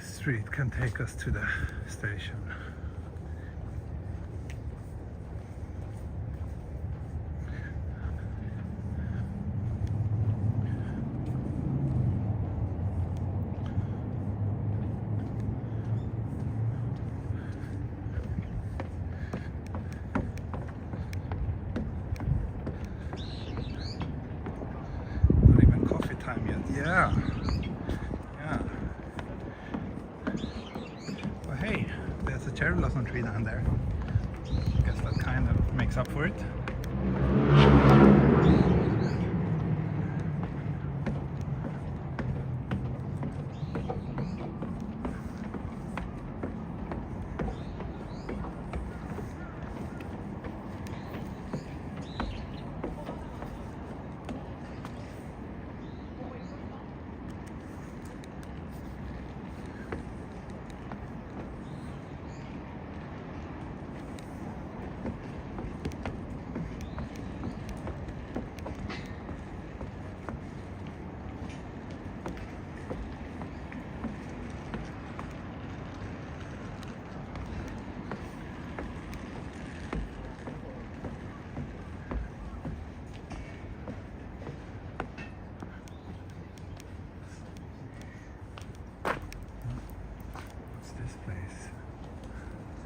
street can take us to the station. Yeah. Well, hey, there's a cherry blossom tree down there. I guess that kind of makes up for it.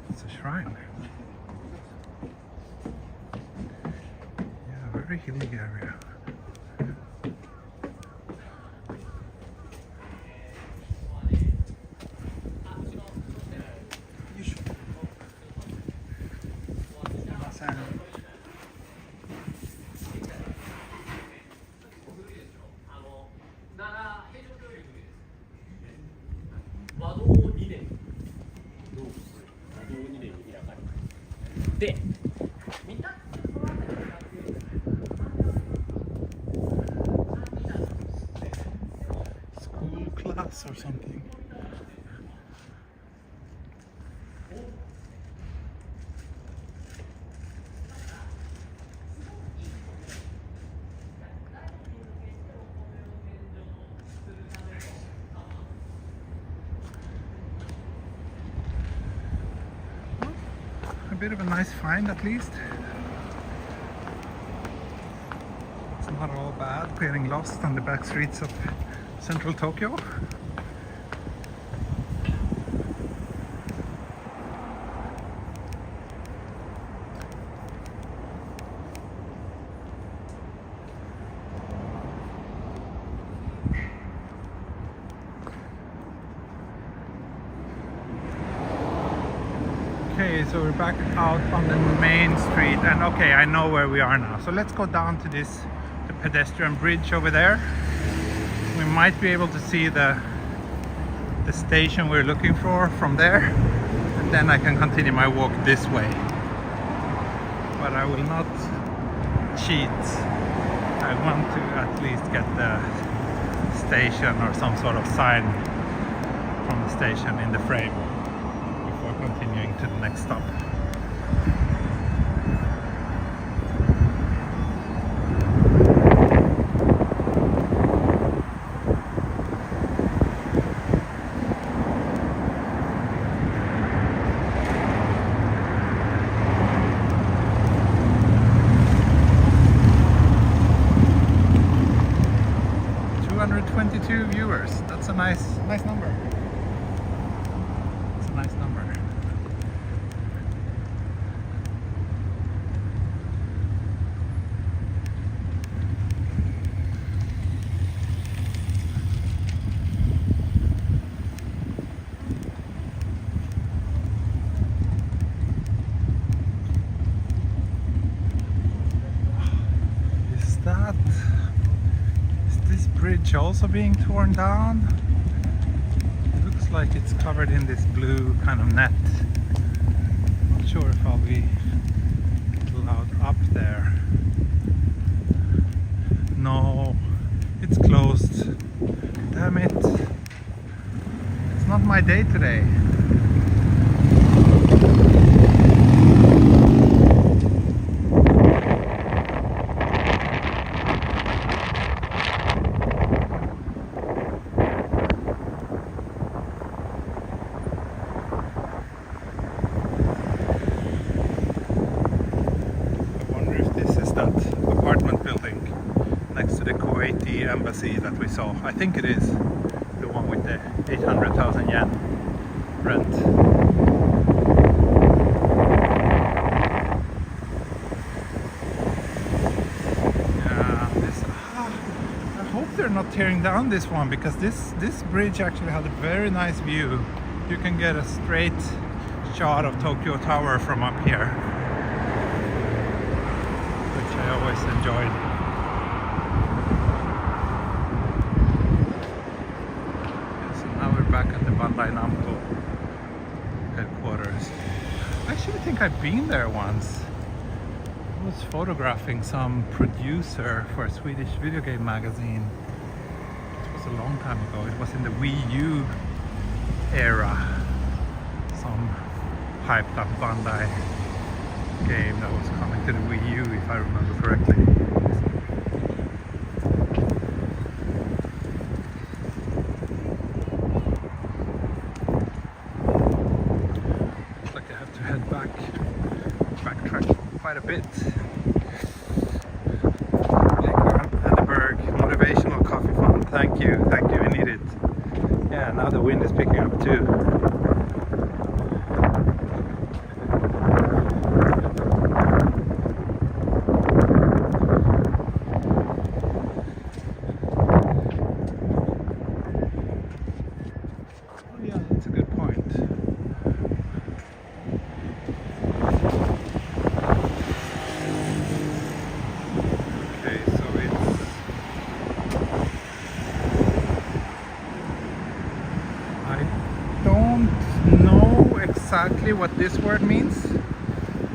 It's a shrine. Yeah, very hilly area. School class or something. A bit of a nice find at least. It's not all bad getting lost on the back streets of central Tokyo. Okay, so we're back out on the main street, and okay, I know where we are now. So let's go down to the pedestrian bridge over there. We might be able to see the station we're looking for from there, and then I can continue my walk this way. But I will not cheat. I want to at least get the station or some sort of sign from the station in the frame before continuing to the next stop. nice number. It's a nice number. Is this bridge also being torn down? It looks like it's covered in this blue kind of net. Not sure if I'll be allowed up there. No, it's closed. Damn it. It's not my day today. Embassy that we saw. I think it is the one with the 800,000 yen rent. Yeah, I hope they're not tearing down this one, because this bridge actually had a very nice view. You can get a straight shot of Tokyo Tower from up here, which I always enjoyed. Back at the Bandai Namco headquarters. I actually think I've been there once. I was photographing some producer for a Swedish video game magazine. It was a long time ago. It was in the Wii U era. Some hyped up Bandai game that was coming to the Wii U, if I remember correctly. Quite a bit. Motivational coffee fund. Thank you, we need it. Yeah, now the wind is picking up too. Oh yeah, that's a good point. Exactly what this word means.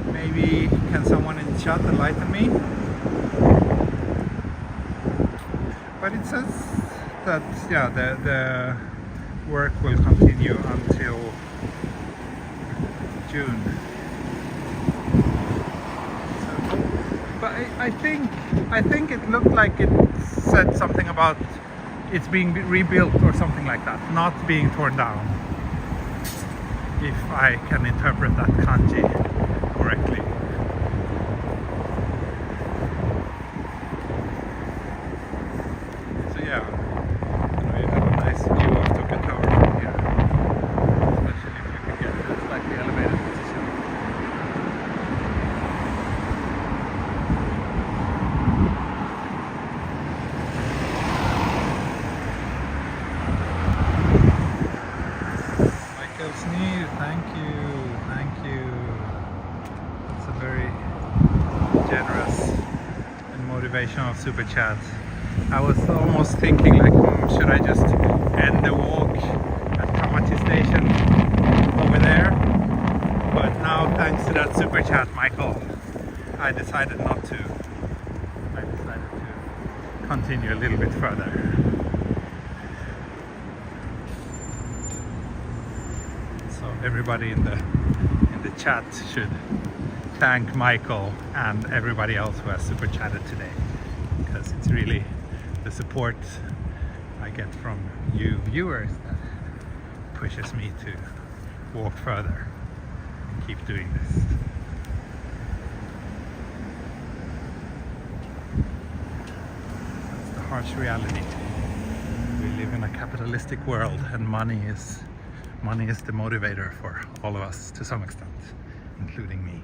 Maybe can someone in the chat enlighten me? But it says that yeah, the work will continue until June. So, but I think it looked like it said something about it's being rebuilt or something like that, not being torn down. If I can interpret that kanji correctly. So yeah, you have a nice view of Tokyo Tower from here, especially if you can get a slightly elevated position. Thank you. That's a very generous and motivational super chat. I was almost thinking like, should I just end the walk at Tamachi Station over there? But now, thanks to that super chat, Michael, I decided not to. I decided to continue a little bit further. Everybody in the chat should thank Michael and everybody else who has super chatted today, because it's really the support I get from you viewers that pushes me to walk further and keep doing this. That's the harsh reality we live live in a capitalistic world, and money is the motivator for all of us to some extent, including me.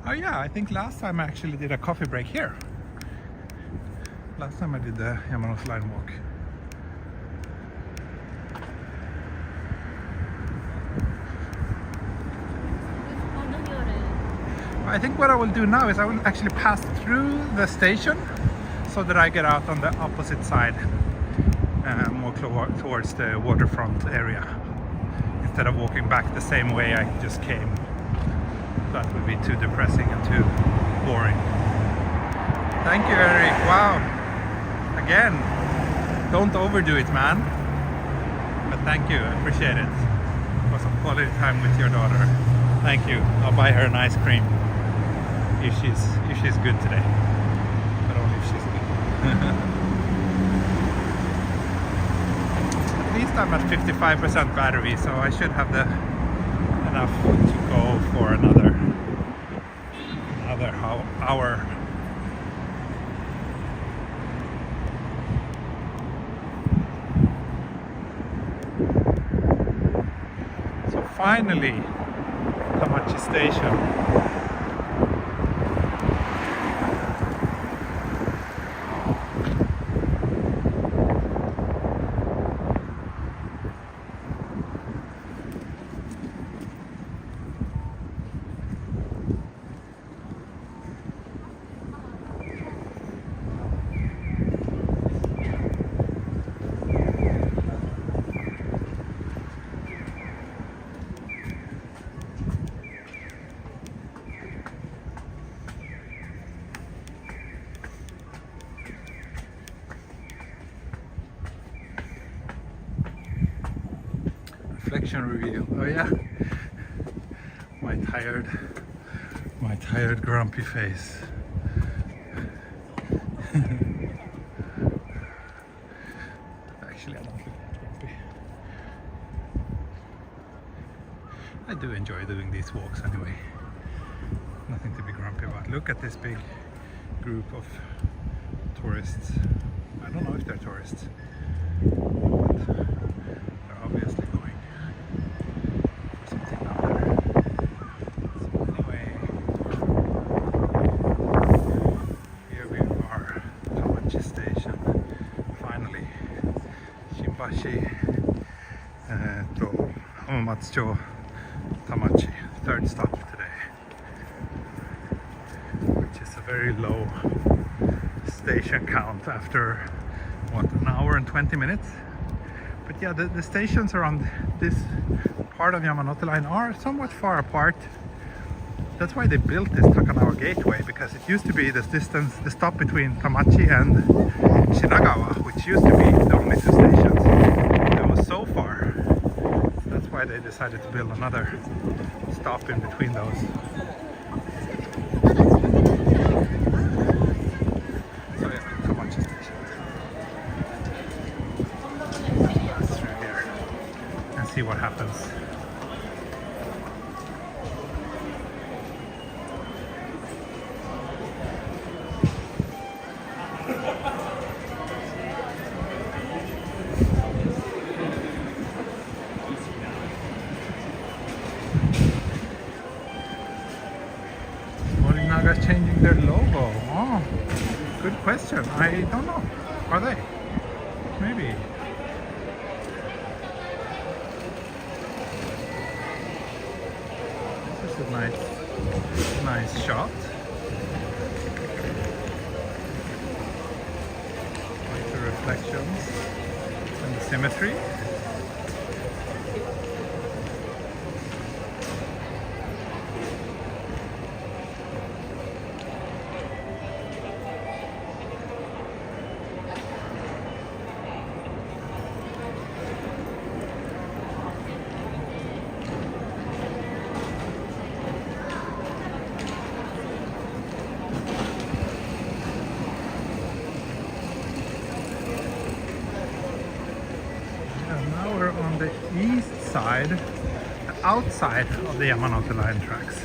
Oh yeah, I think last time I actually did a coffee break here. Last time I did the Yamanote line walk. I think what I will do now is I will actually pass through the station so that I get out on the opposite side, more towards the waterfront area, instead of walking back the same way I just came. That would be too depressing and too boring. Thank you, Eric. Wow. Again, don't overdo it, man. But thank you, I appreciate it. For some quality time with your daughter. Thank you. I'll buy her an ice cream if she's good today. But only if she's good. At least I'm at 55% battery, so I should have enough to go for another hour. So finally, Tamachi Station. Reflection review. Oh yeah, my tired grumpy face. Actually, I don't look that grumpy. I do enjoy doing these walks anyway. Nothing to be grumpy about. Look at this big group of tourists. I don't know if they're tourists, but they're obviously going for something down there. So anyway, here we are, Tamachi Station. Finally, Shimbashi to Hamamatsucho Tamachi, third stop today, which is a very low station count after what, an hour and 20 minutes. But yeah, the stations around this part of Yamanote line are somewhat far apart. That's why they built this Takanawa gateway, because it used to be this distance, the stop between Tamachi and Shinagawa, which used to be the only two stations. It was so far. So that's why they decided to build another stop in between those. See what happens. Morinaga's changing their logo. Oh, good question. I don't know. Are they? Maybe. Nice shot. Like the reflections and the symmetry. east side, the outside of the Yamanote line tracks.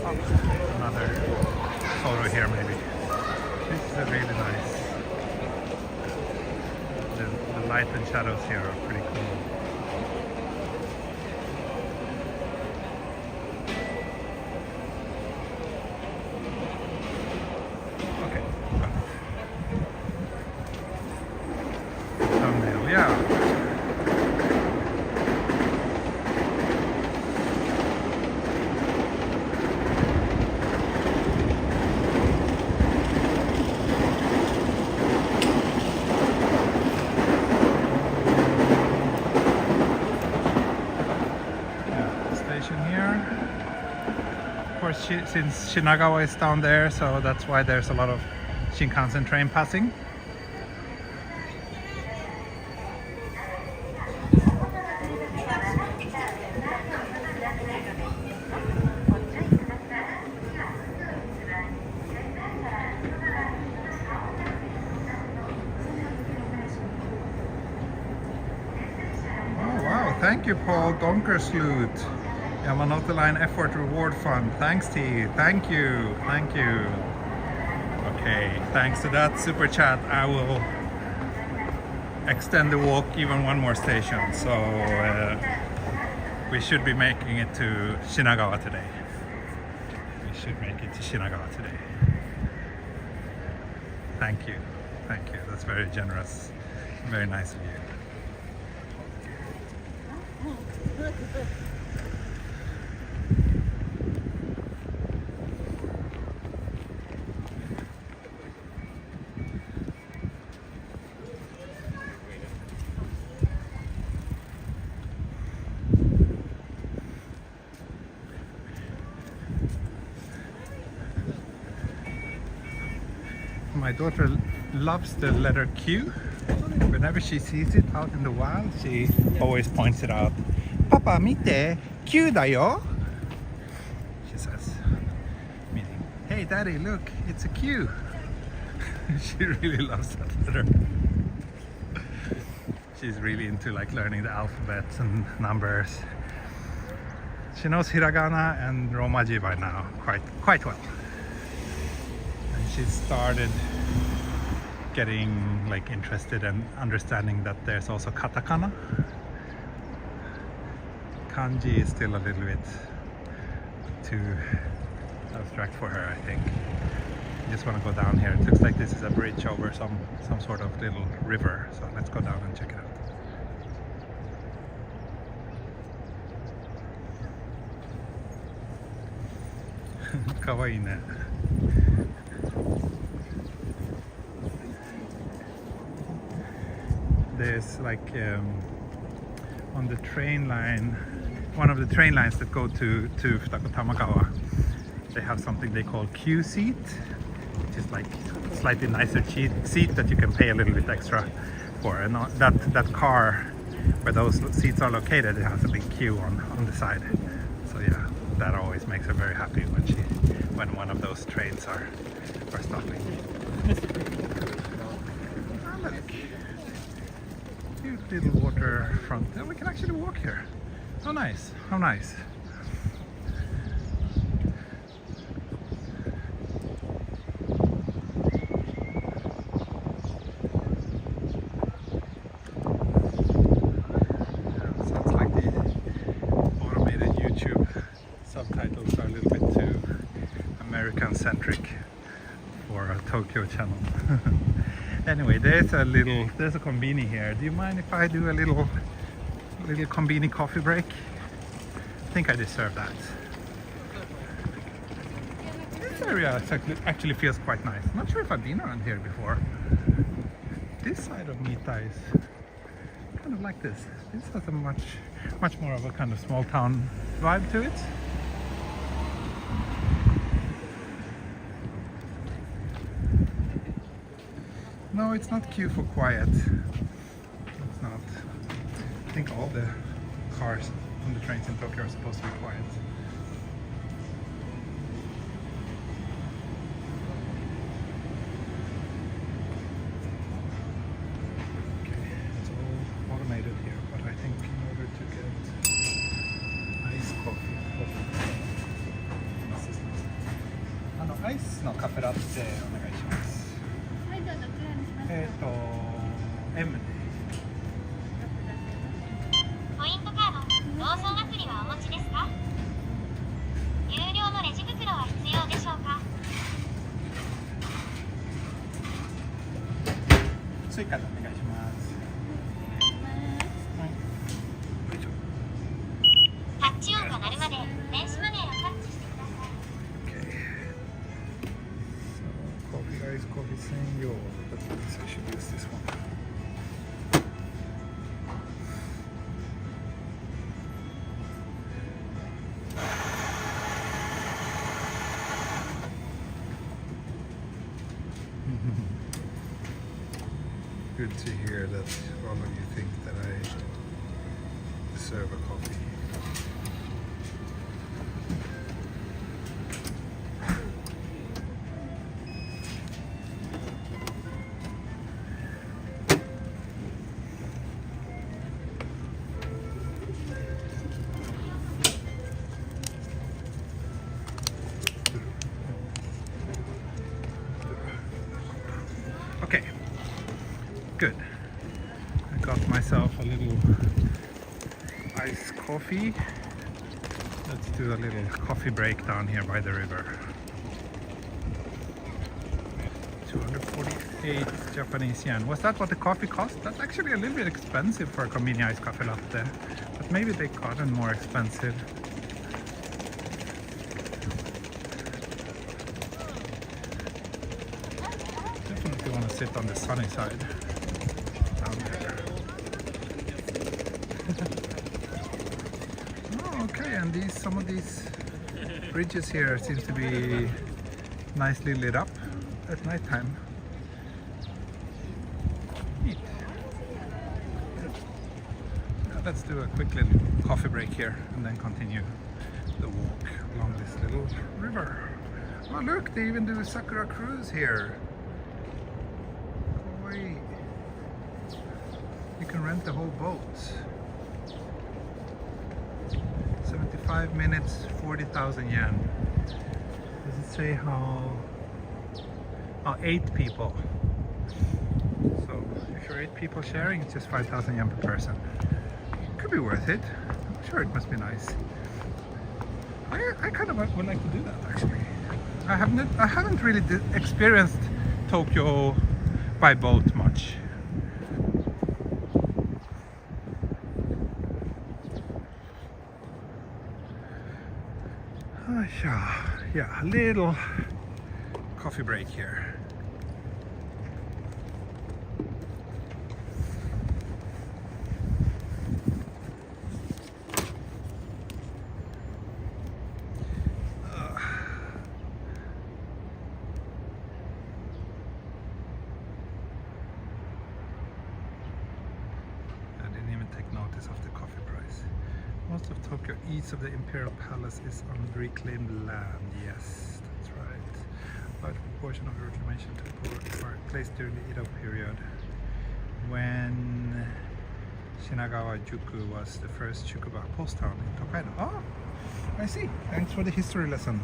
Oh, another photo here maybe. This is a really nice. The light and shadows here are pretty cool. Okay, got it. Thumbnail, yeah. Since Shinagawa is down there, so that's why there's a lot of Shinkansen train passing. Oh wow, thank you Paul Donkersloot. Yamanote Line Effort Reward Fund. Thanks to you. Thank you. Thank you. Okay, thanks to that super chat, I will extend the walk even one more station. So we should be making it to Shinagawa today. We should make it to Shinagawa today. Thank you. Thank you. That's very generous. Very nice of you. My daughter loves the letter Q. Whenever she sees it out in the wild, she always points it out. Papa, mite, Q da yo. She says, meaning, hey daddy, look, it's a Q. She really loves that letter. She's really into like learning the alphabets and numbers. She knows hiragana and romaji by now quite well. She started getting like interested and understanding that there's also katakana. Kanji is still a little bit too abstract for her, I think. I just want to go down here. It looks like this is a bridge over some sort of little river, so let's go down and check it out. Kawaii ne. There's like on the train line, one of the train lines that go to Tamagawa, they have something they call Q seat, which is like a slightly nicer seat that you can pay a little bit extra for. And that car where those seats are located, it has a big queue on the side. So yeah, that always makes her very happy when one of those trains are stopping. Cute little waterfront. Oh, we can actually walk here. How nice, how nice. Sounds like the automated YouTube subtitles are a little bit too American-centric for a Tokyo channel. Anyway, there's a konbini here. Do you mind if I do a little konbini coffee break? I think I deserve that. This area actually feels quite nice. I'm not sure if I've been around here before. This side of Mita is kind of like this. This has a much more of a kind of small town vibe to it. No, it's not queue for quiet. It's not. I think all the cars on the trains in Tokyo are supposed to be quiet. Okay, it's all automated here, but I think のカフェラテお願いします。はい、じゃあどちらにしますか。M で。ポイントカード、ローソンアプリはお持ちですか？有料のレジ袋は必要でしょうか？追加でお願いします。はい。よいしょ。タッチ音が鳴るまで電子マネーをタッチしてください。Okay. So coffee guys, coffee senor. But I guess I should use this one. Good to hear that all of you think that I deserve a coffee. Okay, good. I got myself a little iced coffee. Let's do a little coffee break down here by the river. 248 Japanese yen. Was that what the coffee cost? That's actually a little bit expensive for a convenient iced coffee latte. But maybe they gotten more expensive. Definitely want to sit on the sunny side down there. Oh, okay, and some of these bridges here seems to be nicely lit up at night time. Neat. Now let's do a quick little coffee break here and then continue the walk along this little river. Oh look, they even do a Sakura cruise here. Wait. You can rent the whole boat. 75 minutes, 40,000 yen. Does it say how? Oh, 8 people. So if you're 8 people sharing, it's just 5,000 yen per person. Could be worth it. I'm sure it must be nice. I kind of would like to do that actually. I haven't really experienced Tokyo by boat much. Yeah, a little coffee break here. Notice of the coffee price. Most of Tokyo east of the Imperial Palace is on reclaimed land. Yes, that's right. A large proportion of the reclamation took place during the Edo period, when Shinagawa was the first Shukuba post town in Tokaido. Oh, I see. Thanks for the history lesson.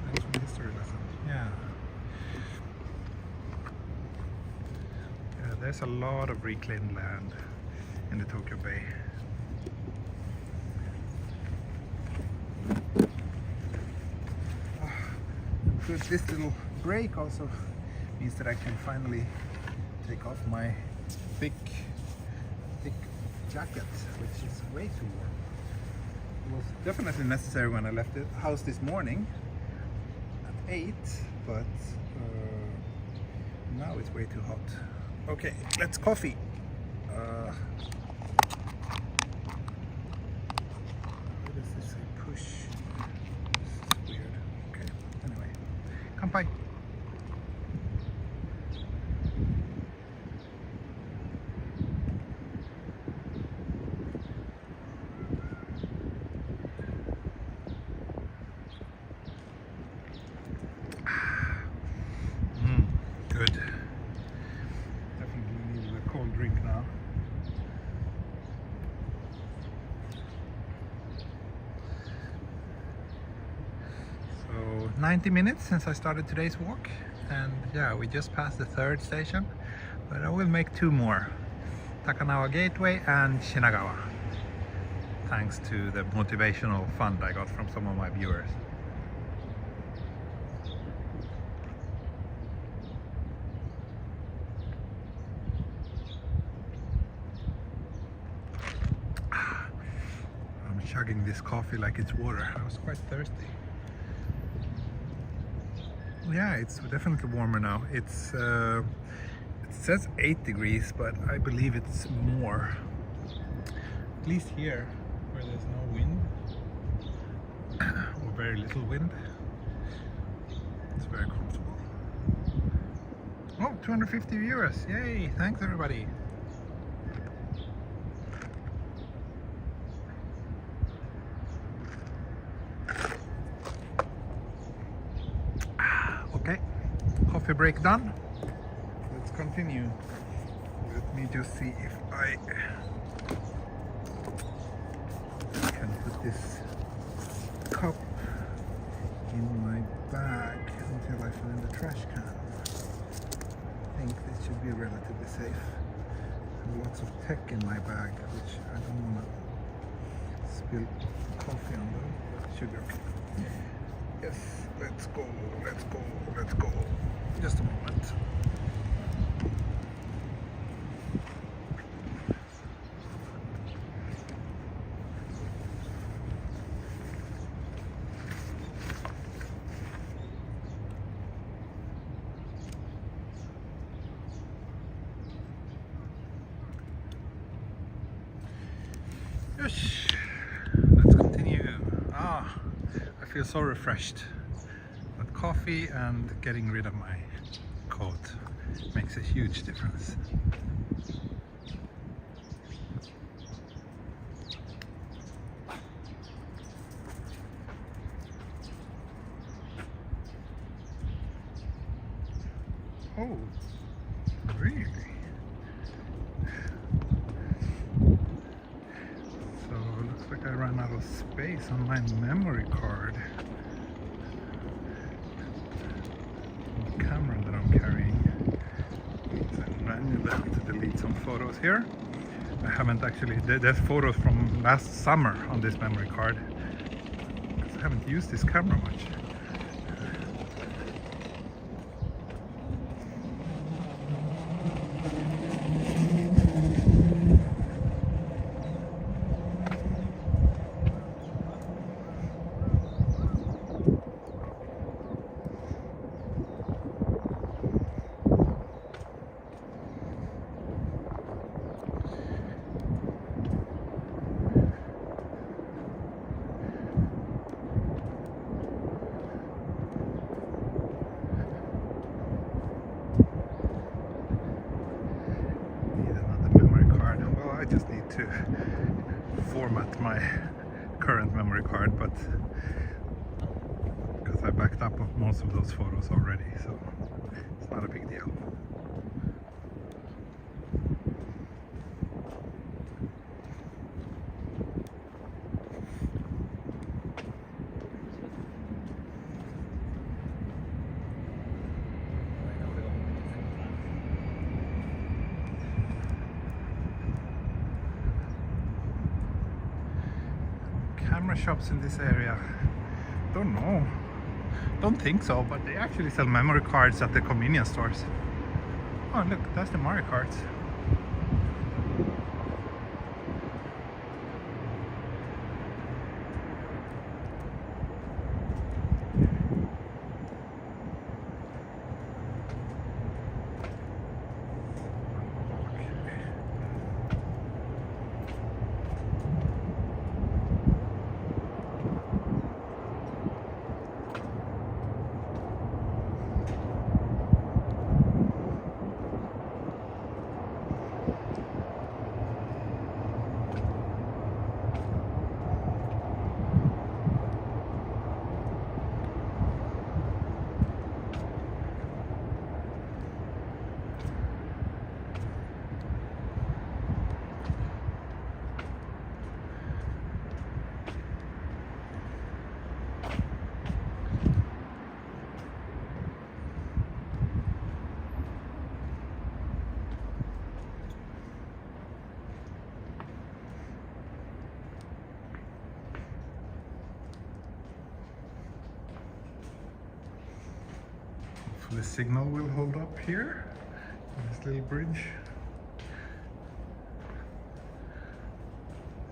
Thanks for the history lesson. Yeah. There's a lot of reclaimed land in the Tokyo Bay. Good, this little break also means that I can finally take off my thick jacket, which is way too warm. It was definitely necessary when I left the house this morning at 8, but now it's way too hot. Okay, let's coffee. What does this say? Push. This is weird. Okay, anyway. Kanpai. Good. Definitely needed a cold drink now. 90 minutes since I started today's walk, and yeah, we just passed the third station, but I will make two more, Takanawa Gateway and Shinagawa, thanks to the motivational fund I got from some of my viewers. I'm chugging this coffee like it's water. I was quite thirsty. Yeah, it's definitely warmer now. It says 8 degrees, but I believe it's more. At least here, where there's no wind, or very little wind, it's very comfortable. Oh, 250 viewers! Yay! Thanks everybody! Okay, coffee break done. Let's continue. Let me just see if I can put this cup in my bag until I find the trash can. I think this should be relatively safe. I have lots of tech in my bag, which I don't want to spill coffee on them. Should be okay. Yes, let's go, let's go, let's go. Just a moment. Yes, let's continue. I feel so refreshed. But coffee and getting rid of my coat makes a huge difference. Oh, really? So it looks like I ran out of space on my memory card. The camera that I'm carrying. So I manually have to delete some photos here. I haven't actually, there's photos from last summer on this memory card, because I haven't used this camera much. I just need to format my current memory card, but because I backed up most of those photos already, so it's not a big deal. Camera shops in this area, don't know, don't think so, but they actually sell memory cards at the convenience stores. Oh look, that's the Mario cards. the signal will hold up here, this little bridge,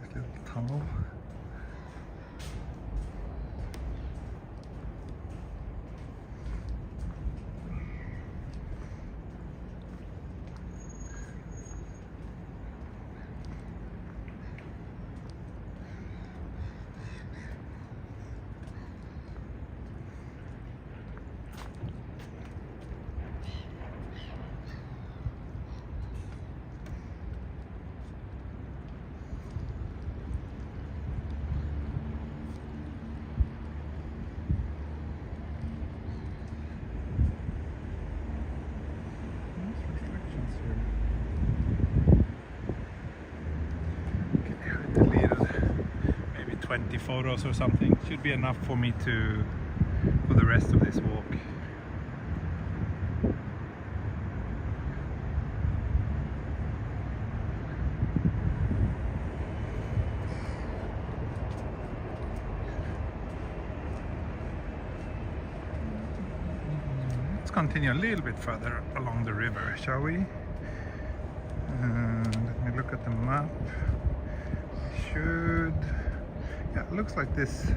this little tunnel. Maybe 20 photos or something. Should be enough for me for the rest of this walk. Let's continue a little bit further along the river, shall we? Let me look at the map. Yeah, it looks like this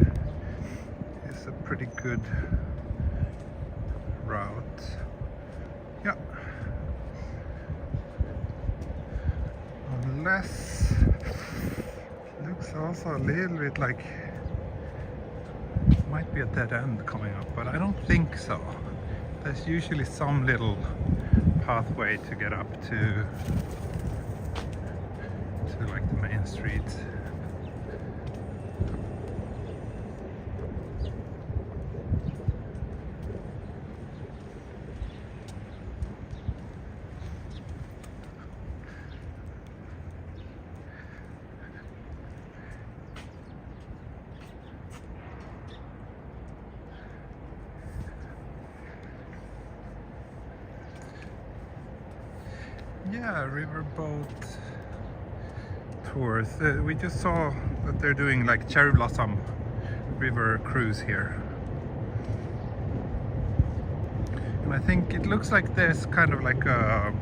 is a pretty good route. Yeah. Unless it looks also a little bit like it might be a dead end coming up, but I don't think so. There's usually some little pathway to get up to like the main street. Yeah, riverboat tours. We just saw that they're doing like cherry blossom river cruise here. And I think it looks like there's kind of like a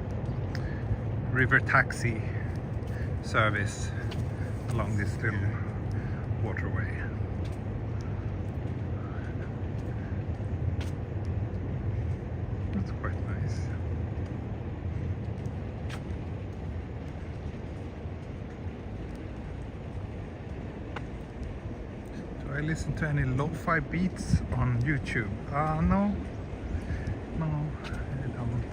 river taxi service along this little waterway. That's quite nice. Do I listen to any lo-fi beats on YouTube? No, I don't.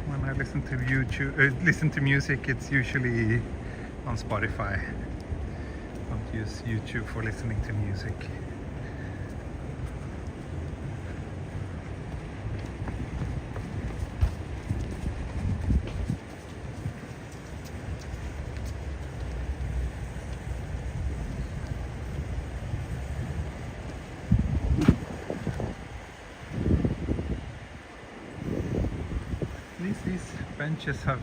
When I listen to YouTube, listen to music, it's usually on Spotify. I don't use YouTube for listening to music. These benches have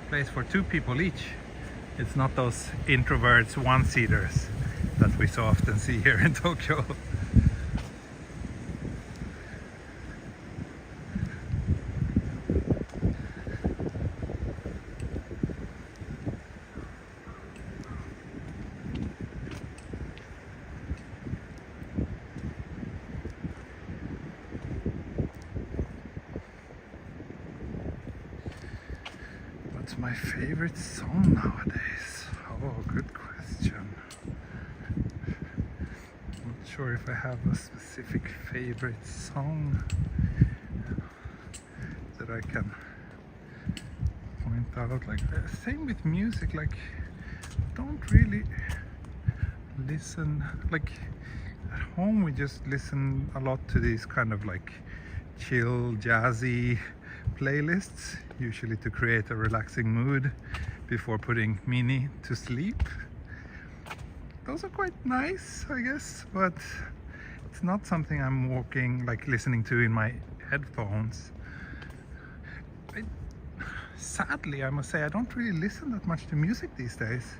place for 2 people each. It's not those introverts one-seaters that we so often see here in Tokyo. What's my favorite song nowadays? Oh, good question. I'm not sure if I have a specific favorite song that I can point out. Like, same with music, like, don't really listen, like, at home we just listen a lot to these kind of like chill, jazzy playlists, usually to create a relaxing mood before putting Mini to sleep. Those are quite nice, I guess, but it's not something I'm walking, like listening to in my headphones. Sadly, I must say, I don't really listen that much to music these days.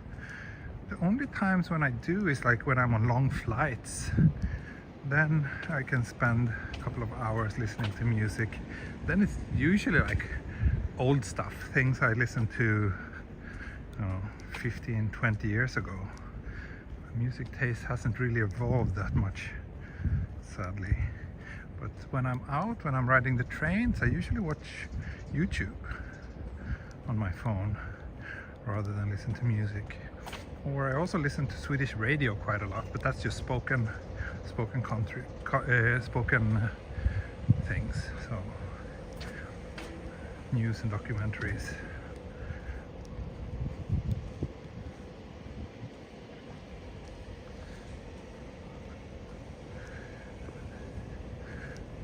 The only times when I do is like when I'm on long flights. Then I can spend a couple of hours listening to music. Then it's usually like old stuff, things I listened to 15, 20 years ago. My music taste hasn't really evolved that much, sadly. But when I'm out, when I'm riding the trains, I usually watch YouTube on my phone rather than listen to music. Or I also listen to Swedish radio quite a lot, but that's just spoken things, so news and documentaries.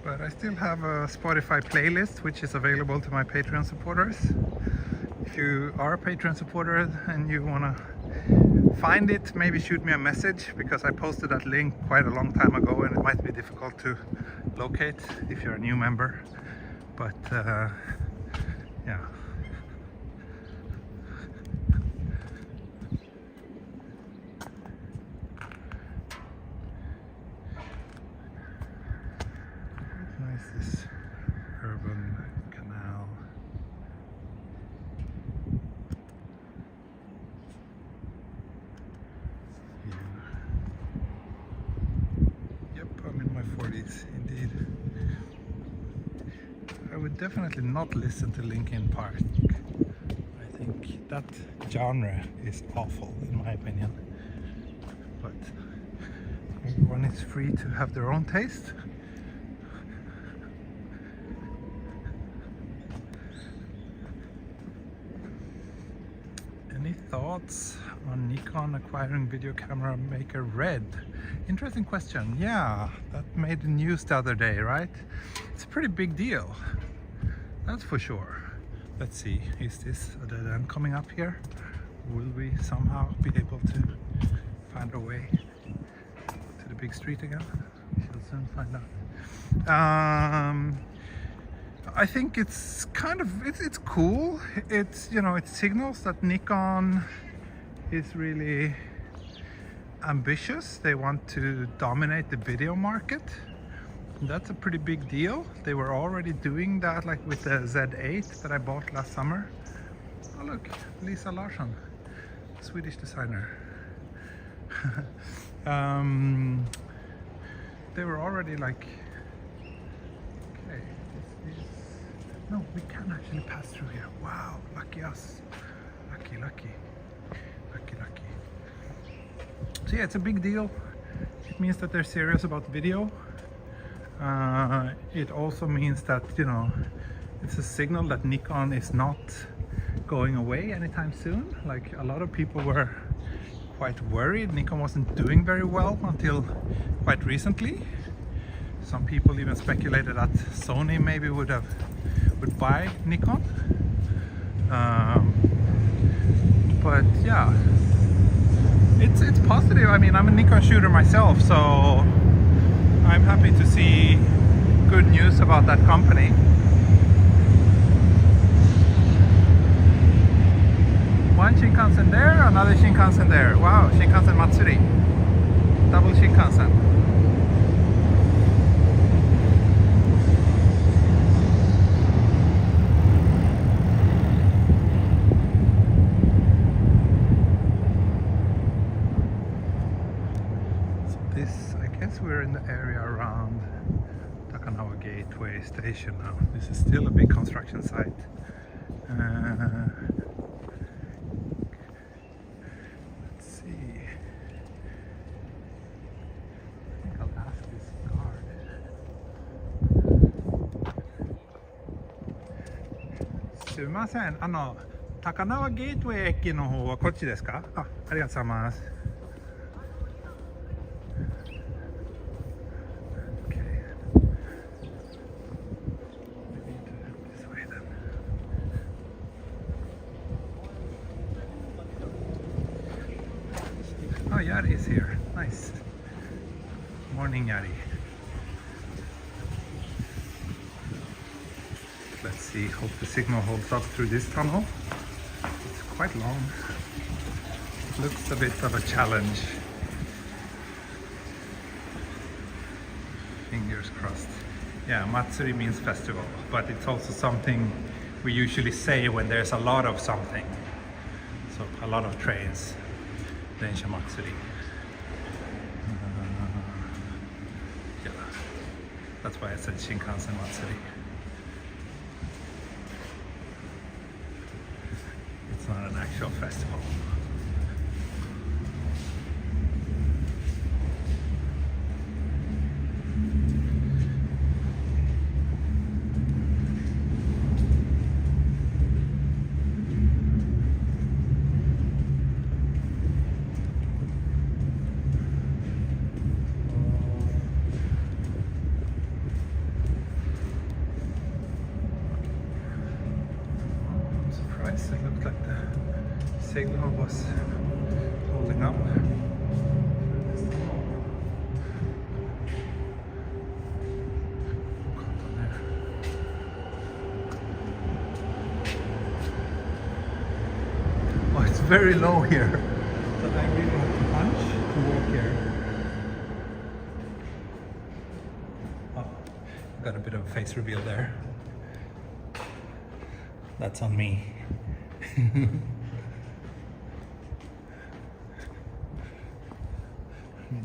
But I still have a Spotify playlist which is available to my Patreon supporters. If you are a Patreon supporter and you want to find it, maybe shoot me a message, because I posted that link quite a long time ago and it might be difficult to locate if you're a new member. But yeah. This urban canal. Yeah. Yep, I'm in my 40s indeed. I would definitely not listen to Linkin Park. I think that genre is awful in my opinion. But everyone is free to have their own taste. Any thoughts on Nikon acquiring video camera maker Red? Interesting question. Yeah, that made the news the other day, right? It's a pretty big deal, that's for sure. Let's see, is this a dead end coming up here? Will we somehow be able to find our way to the big street again? We shall soon find out. I think it's kind of, it's cool. It's, you know, it signals that Nikon is really ambitious. They want to dominate the video market. That's a pretty big deal. They were already doing that, like with the Z8 that I bought last summer. Oh look, Lisa Larsson, Swedish designer. They were already like, okay, no, we can actually pass through here. Wow, lucky us. Lucky, lucky. Lucky, lucky. So yeah, it's a big deal. It means that they're serious about video. It also means that, you know, it's a signal that Nikon is not going away anytime soon. Like, a lot of people were quite worried Nikon wasn't doing very well until quite recently. Some people even speculated that Sony maybe would buy Nikon. But yeah, it's positive. I mean, I'm a Nikon shooter myself, so I'm happy to see good news about that company. One Shinkansen there, another Shinkansen there. Wow, Shinkansen Matsuri. Double Shinkansen. We're in the area around Takanawa Gateway Station now. This is still a big construction site. Let's see. I think I'll ask this guard. Sumimasen, Takanawa Gateway 駅の方はこっちですか？あ、ありがとうございます。Oh, Yari is here. Nice. Morning, Yari. Let's see. Hope the signal holds up through this tunnel. It's quite long. Looks a bit of a challenge. Fingers crossed. Yeah, Matsuri means festival, but it's also something we usually say when there's a lot of something. So a lot of trains. Densha Matsuri. Yeah, that's why I said Shinkansen Matsuri. It's not an actual festival. It looked like the signal was holding up. Oh, it's very low here. So I really have to punch to walk here. Oh, got a bit of a face reveal there. That's on me.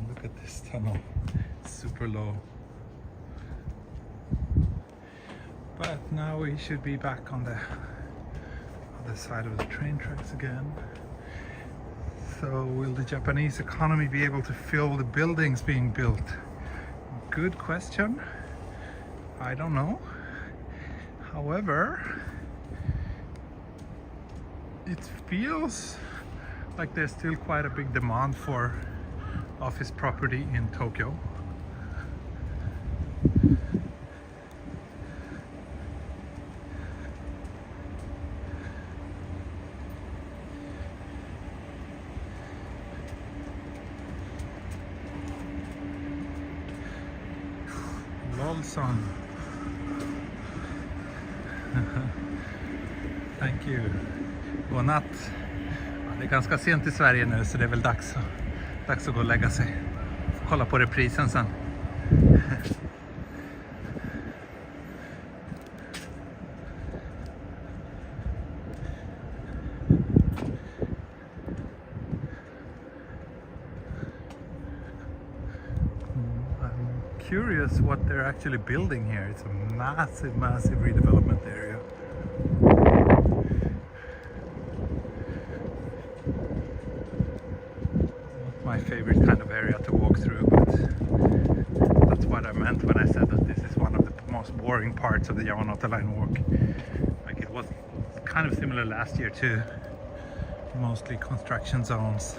Look at this tunnel, it's super low. But now we should be back on the other side of the train tracks again. So will the Japanese economy be able to fill the buildings being built? Good question. I don't know. However, it feels like there's still quite a big demand for office property in Tokyo. Lol-son. Thank you. Godnatt. Ja, det är ganska sent i Sverige nu så det är väl dags att gå och lägga sig. Får kolla på reprisen sen. I'm curious what they're actually building here. It's a massive redevelopment area. My favorite kind of area to walk through, but that's what I meant when I said that this is one of the most boring parts of the Yamanote line walk. Like it was kind of similar last year too, mostly construction zones.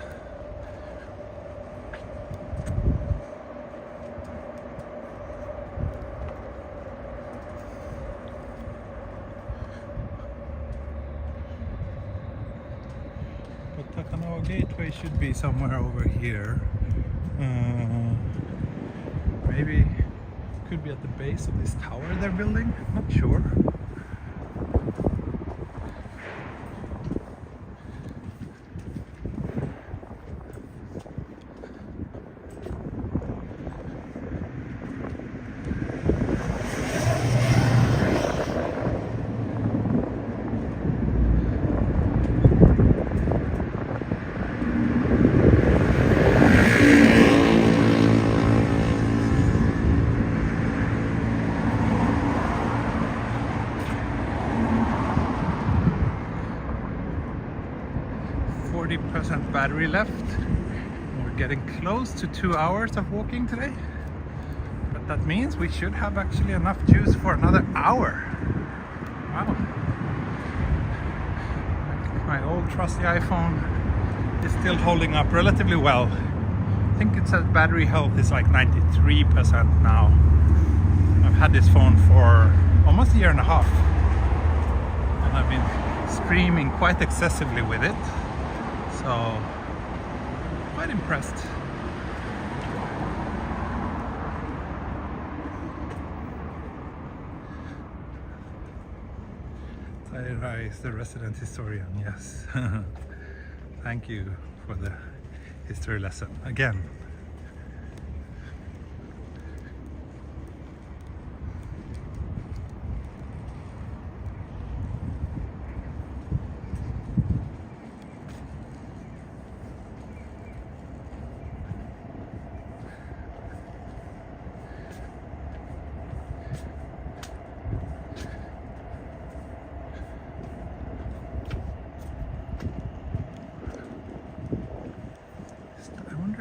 Takanawa Gateway should be somewhere over here. Maybe could be at the base of this tower they're building, not sure. Battery left. We're getting close to 2 hours of walking today, but that means we should have actually enough juice for another hour. Wow. My old trusty iPhone is still holding up relatively well. I think it says battery health is like 93% now. I've had this phone for almost a year and a half and I've been streaming quite excessively with it. So, quite impressed. Taira is the resident historian, yes. Thank you for the history lesson again.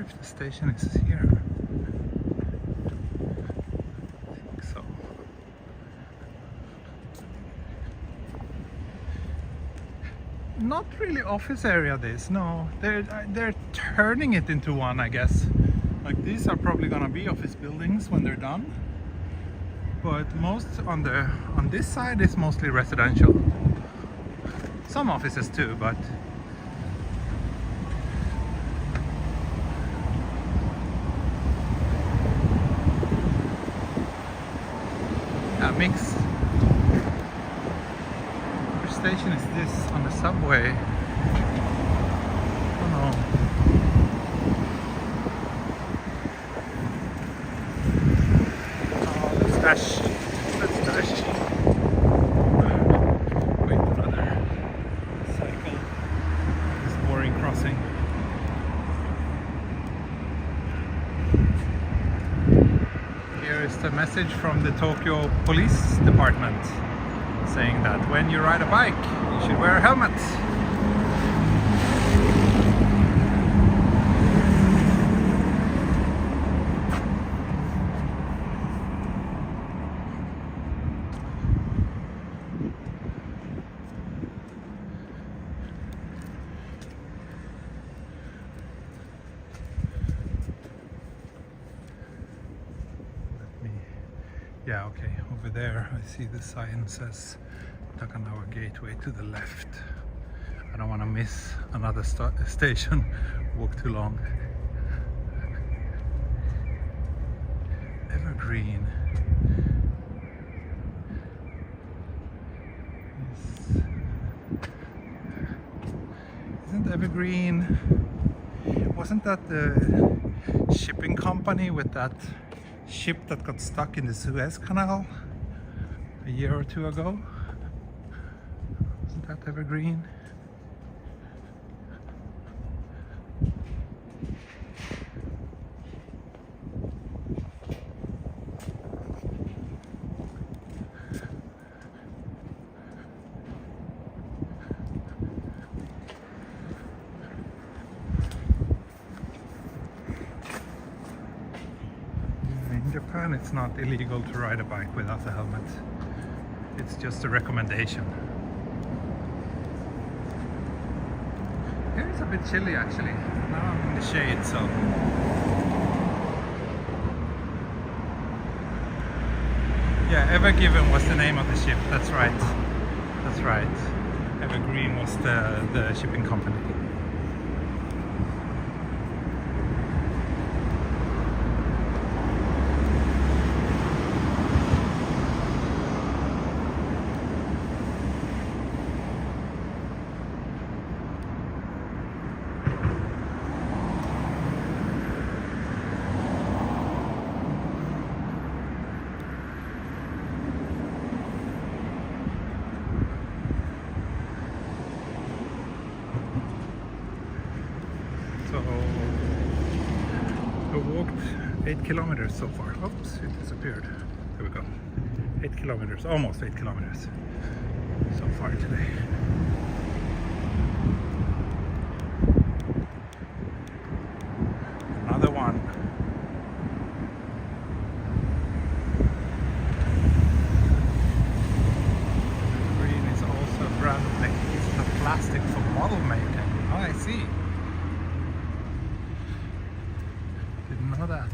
if the station is here. I think so. Not really office area this, no. They're turning it into one, I guess. Like these are probably gonna be office buildings when they're done. But most on this side is mostly residential. Some offices too, but yeah, mix. Which station is this on the subway? I don't know. Oh, let's dash. Let's dash. Wait, another cycle. This boring crossing. Here is the message from the Tokyo Police Department saying that when you ride a bike, you should wear a helmet. Yeah, okay, over there I see the sign says Takanawa Gateway to the left. I don't want to miss another station, walk too long. Evergreen. Yes. Isn't Evergreen, wasn't that the shipping company with that ship that got stuck in the Suez Canal a year or two ago? Isn't that Evergreen? In Japan, it's not illegal to ride a bike without a helmet. It's just a recommendation. Here it's a bit chilly actually. Now I'm in the shade, so. Yeah, Evergiven was the name of the ship. That's right. That's right. Evergreen was the shipping company. So I walked 8 kilometers so far. Oops, it disappeared. There we go. 8 kilometers, almost 8 kilometers so far today. Another one. Green is also a brand of piece of plastic for model making. Oh, I see. Didn't know that.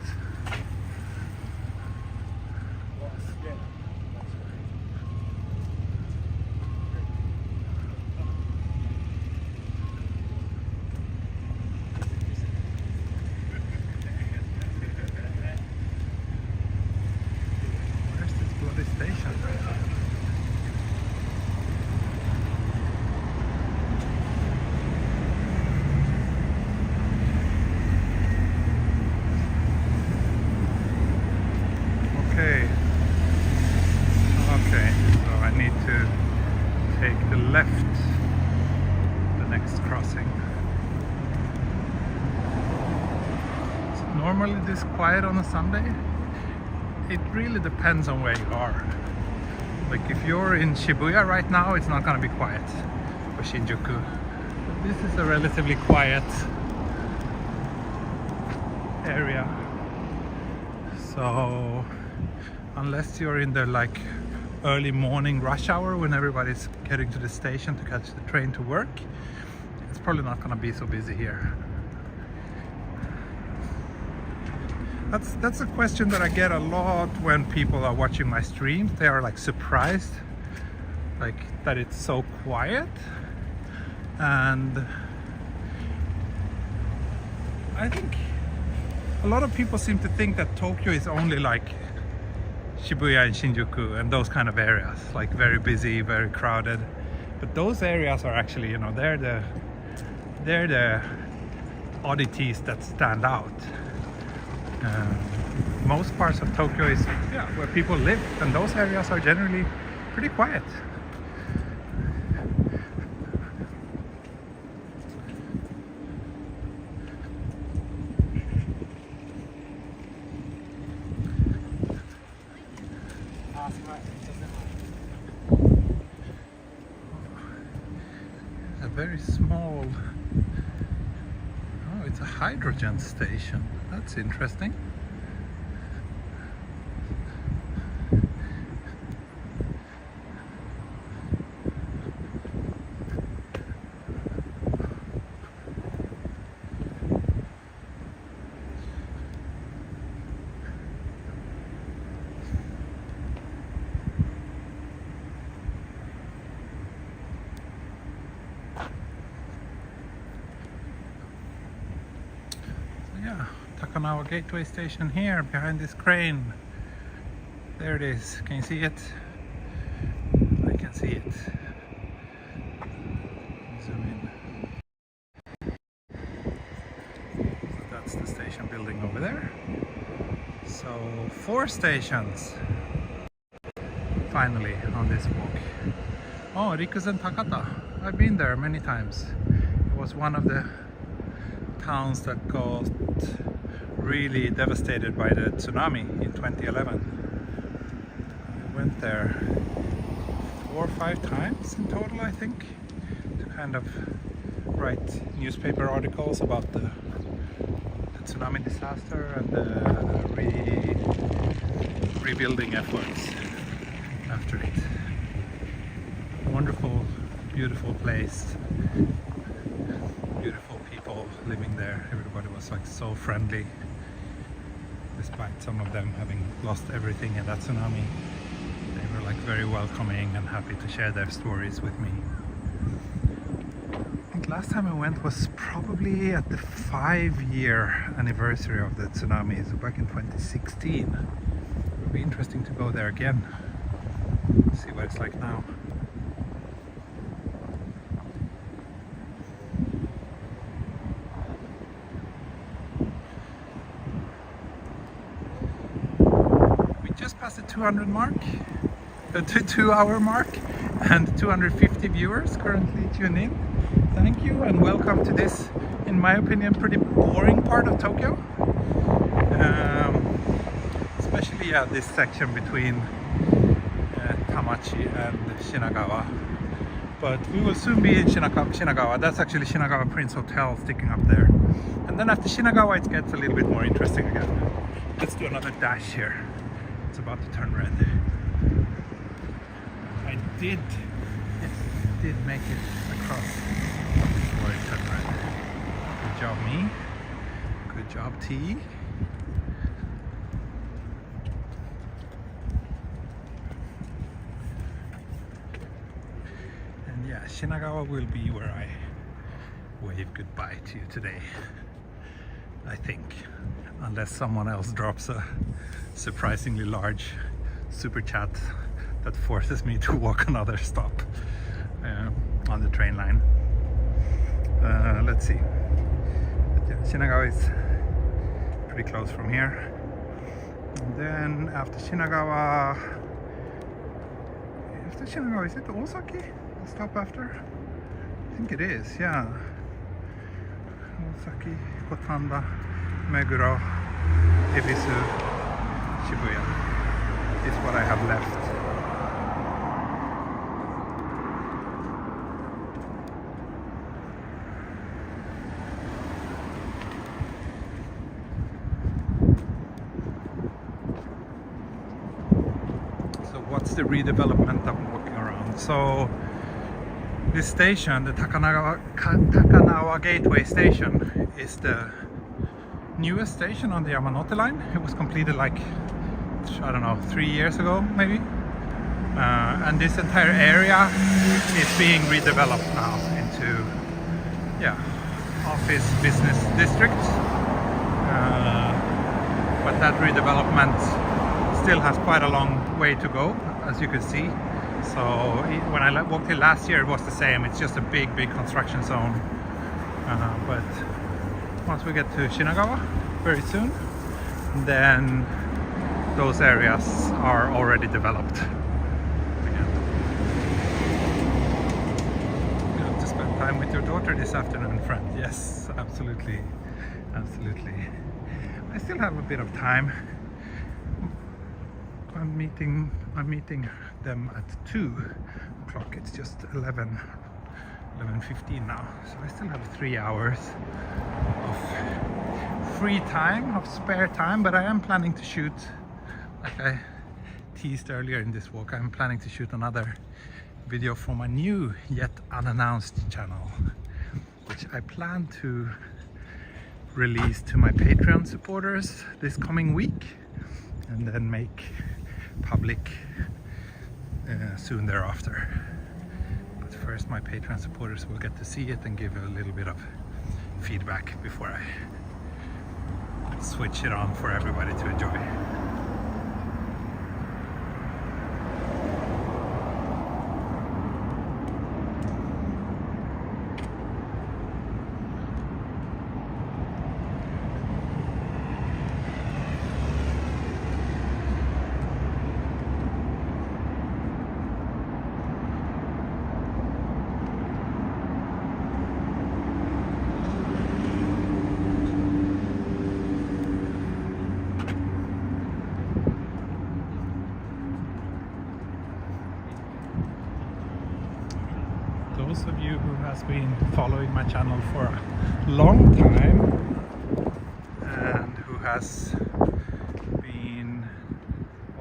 Where's this bloody station? Okay, so I need to take the left, the next crossing. Is it normally this quiet on a Sunday? It really depends on where you are. Like if you're in Shibuya right now, it's not gonna be quiet, or Shinjuku. But this is a relatively quiet area. So unless you're in the like early morning rush hour when everybody's getting to the station to catch the train to work, it's probably not gonna be so busy here. That's a question that I get a lot when people are watching my streams. They are like surprised like that it's so quiet, and I think a lot of people seem to think that Tokyo is only like Shibuya and Shinjuku and those kind of areas, like very busy, very crowded. But those areas are actually, you know, they're the oddities that stand out. Most parts of Tokyo is where people live, and those areas are generally pretty quiet. A very small, oh, it's a hydrogen station. That's interesting. Yeah, Takanawa Gateway Station here behind this crane. There it is. Can you see it? I can see it. Zoom in. So that's the station building over there. So 4 stations finally on this walk. Oh, Rikuzen Takata. I've been there many times. It was one of the towns that got really devastated by the tsunami in 2011. I went there 4 or 5 times in total, I think, to kind of write newspaper articles about the tsunami disaster and the rebuilding efforts after it. Wonderful, beautiful place. Beautiful people living there. Everybody was like so friendly, despite some of them having lost everything in that tsunami. They were like very welcoming and happy to share their stories with me. I think last time I went was probably at the 5-year anniversary of the tsunami, so back in 2016. It would be interesting to go there again, see what it's like now. Past the 200 mark, the 2-hour mark, and 250 viewers currently tune in. Thank you and welcome to this, in my opinion, pretty boring part of Tokyo. Especially this section between Tamachi and Shinagawa. But we will soon be in Shinagawa. That's actually Shinagawa Prince Hotel sticking up there. And then after Shinagawa it gets a little bit more interesting again. Let's do another dash here. It's about to turn red. I did make it across before it turned red. Good job, me. Good job, T. And yeah, Shinagawa will be where I wave goodbye to you today. I think, unless someone else drops a surprisingly large super chat that forces me to walk another stop on the train line. Let's see. But yeah, Shinagawa is pretty close from here. And then after Shinagawa, is it Osaki? The stop after? I think it is, yeah. Osaki, Kotanda, Meguro, Ebisu, Shibuya is what I have left. the redevelopment I'm walking around. So this station, the Takanawa Gateway Station, is the newest station on the Yamanote line. It was completed like, I don't know, 3 years ago maybe. And this entire area is being redeveloped now into, yeah, office business district. But that redevelopment still has quite a long way to go, as you can see. So when I walked here last year, it was the same. It's just a big construction zone. But once we get to Shinagawa very soon, then those areas are already developed. You have to spend time with your daughter this afternoon, friend. Yes, absolutely, absolutely. I still have a bit of time. I'm meeting them at 2 o'clock. It's just 11:15 now, so I still have 3 hours of free time, of spare time. But I am planning to shoot, like I teased earlier in this walk, I'm planning to shoot another video for my new yet unannounced channel, which I plan to release to my Patreon supporters this coming week, and then make public soon thereafter. But first, my Patreon supporters will get to see it and give a little bit of feedback before I switch it on for everybody to enjoy. Those of you who has been following my channel for a long time and who has been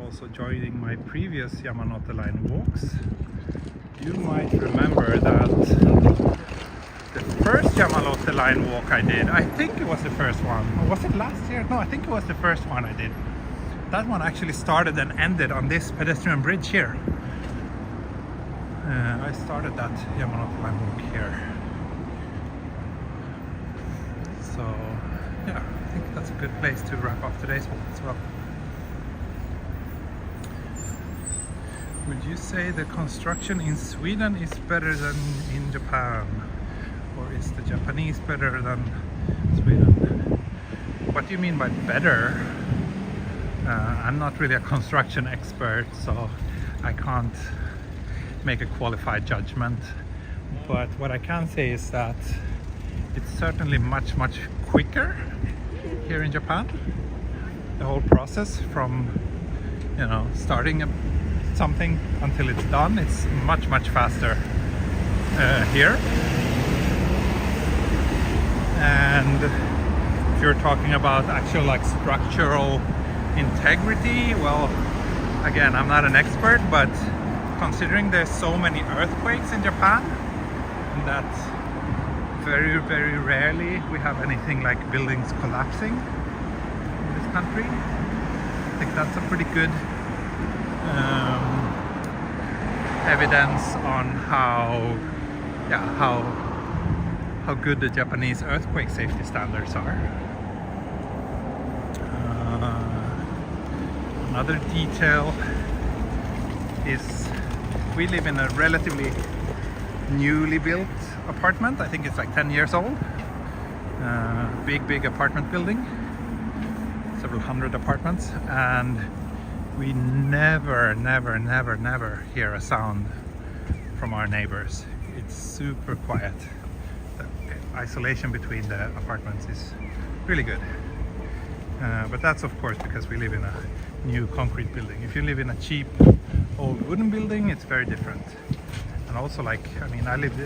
also joining my previous Yamanote line walks, you might remember that the first Yamanote line walk I did, I think it was the first one, or was it last year? No, I think it was the first one I did. That one actually started and ended on this pedestrian bridge here. I started that Yamanote line walk here. So yeah, I think that's a good place to wrap up today's walk as well. Would you say the construction in Sweden is better than in Japan? Or is the Japanese better than Sweden? What do you mean by better? I'm not really a construction expert, so I can't make a qualified judgment, but what I can say is that it's certainly much quicker here in Japan. The whole process from, you know, starting something until it's done, it's much faster here. And if you're talking about actual like structural integrity, well, again, I'm not an expert, but considering there's so many earthquakes in Japan, and that very rarely we have anything like buildings collapsing in this country, I think that's a pretty good evidence on how good the Japanese earthquake safety standards are. Another detail is we live in a relatively newly built apartment. I think it's like 10 years old. Big apartment building, several hundred apartments, and we never hear a sound from our neighbors. It's super quiet. The isolation between the apartments is really good. But that's of course because we live in a new concrete building. If you live in a cheap old wooden building, it's very different. And also, like, I mean, I lived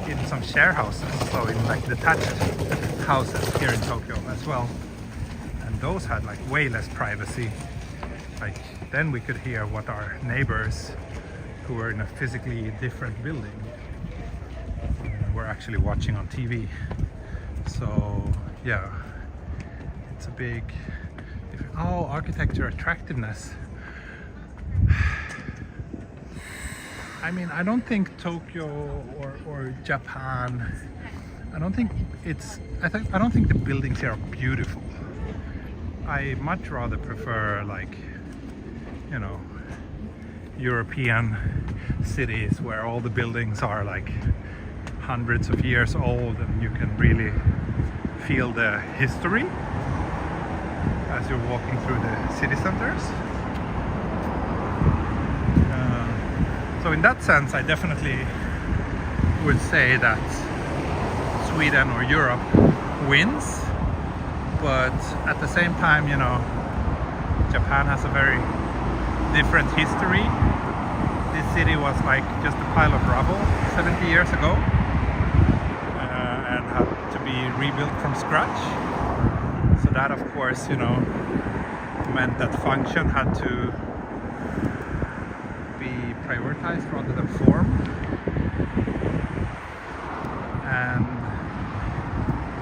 in some share houses, so in like detached houses here in Tokyo as well, and those had like way less privacy like then we could hear what our neighbors who were in a physically different building were actually watching on TV. So yeah, it's a big architecture attractiveness. I mean, I don't think Tokyo or Japan, I don't think the buildings here are beautiful. I much rather prefer, like, you know, European cities where all the buildings are like hundreds of years old and you can really feel the history as you're walking through the city centers. So in that sense, I definitely would say that Sweden or Europe wins, but at the same time, you know, Japan has a very different history. This city was like just a pile of rubble 70 years ago and had to be rebuilt from scratch. So that, of course, you know, meant that function had to be prioritized rather than form. And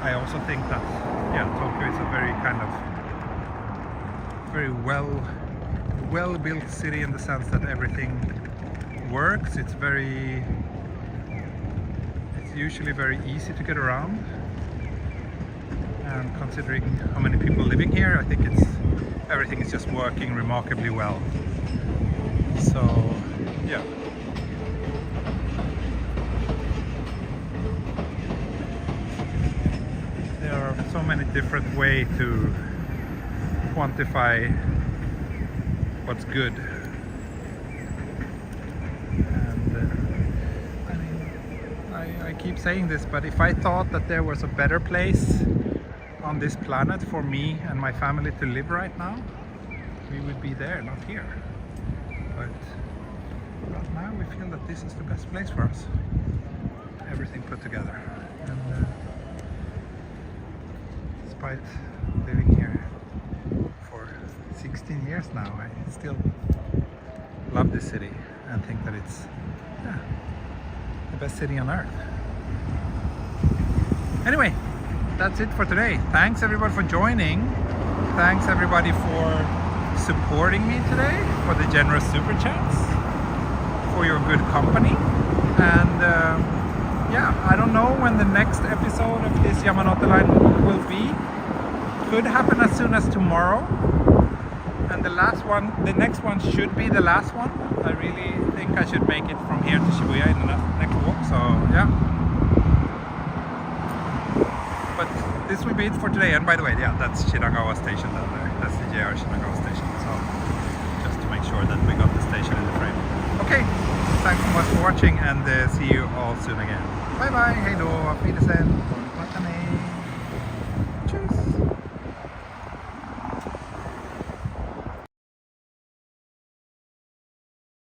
I also think that, yeah, Tokyo is a very kind of very well-built city in the sense that everything works. It's usually very easy to get around, and considering how many people living here, I think everything is just working remarkably well. So yeah, there are so many different ways to quantify what's good. And I mean, I keep saying this, but if I thought that there was a better place on this planet for me and my family to live right now, we would be there, not here. But right now we feel that this is the best place for us. Everything put together. And despite living here for 16 years now, I still love this city and think that it's the best city on earth. Anyway, that's it for today. Thanks everybody for joining. Thanks everybody for supporting me today, for the generous super chats, for your good company. And yeah, I don't know when the next episode of this Yamanote line will be. Could happen as soon as tomorrow. And the next one should be the last one. I really think I should make it from here to Shibuya in the next walk, so yeah. But this will be it for today. And by the way, yeah, that's Shinagawa Station down there. That's the JR Shinagawa Station. So just to make sure that we got the station in the frame. Okay, thanks so much for watching, and see you all soon again. Bye bye, hej då, auf Wiedersehen, und Tschüss.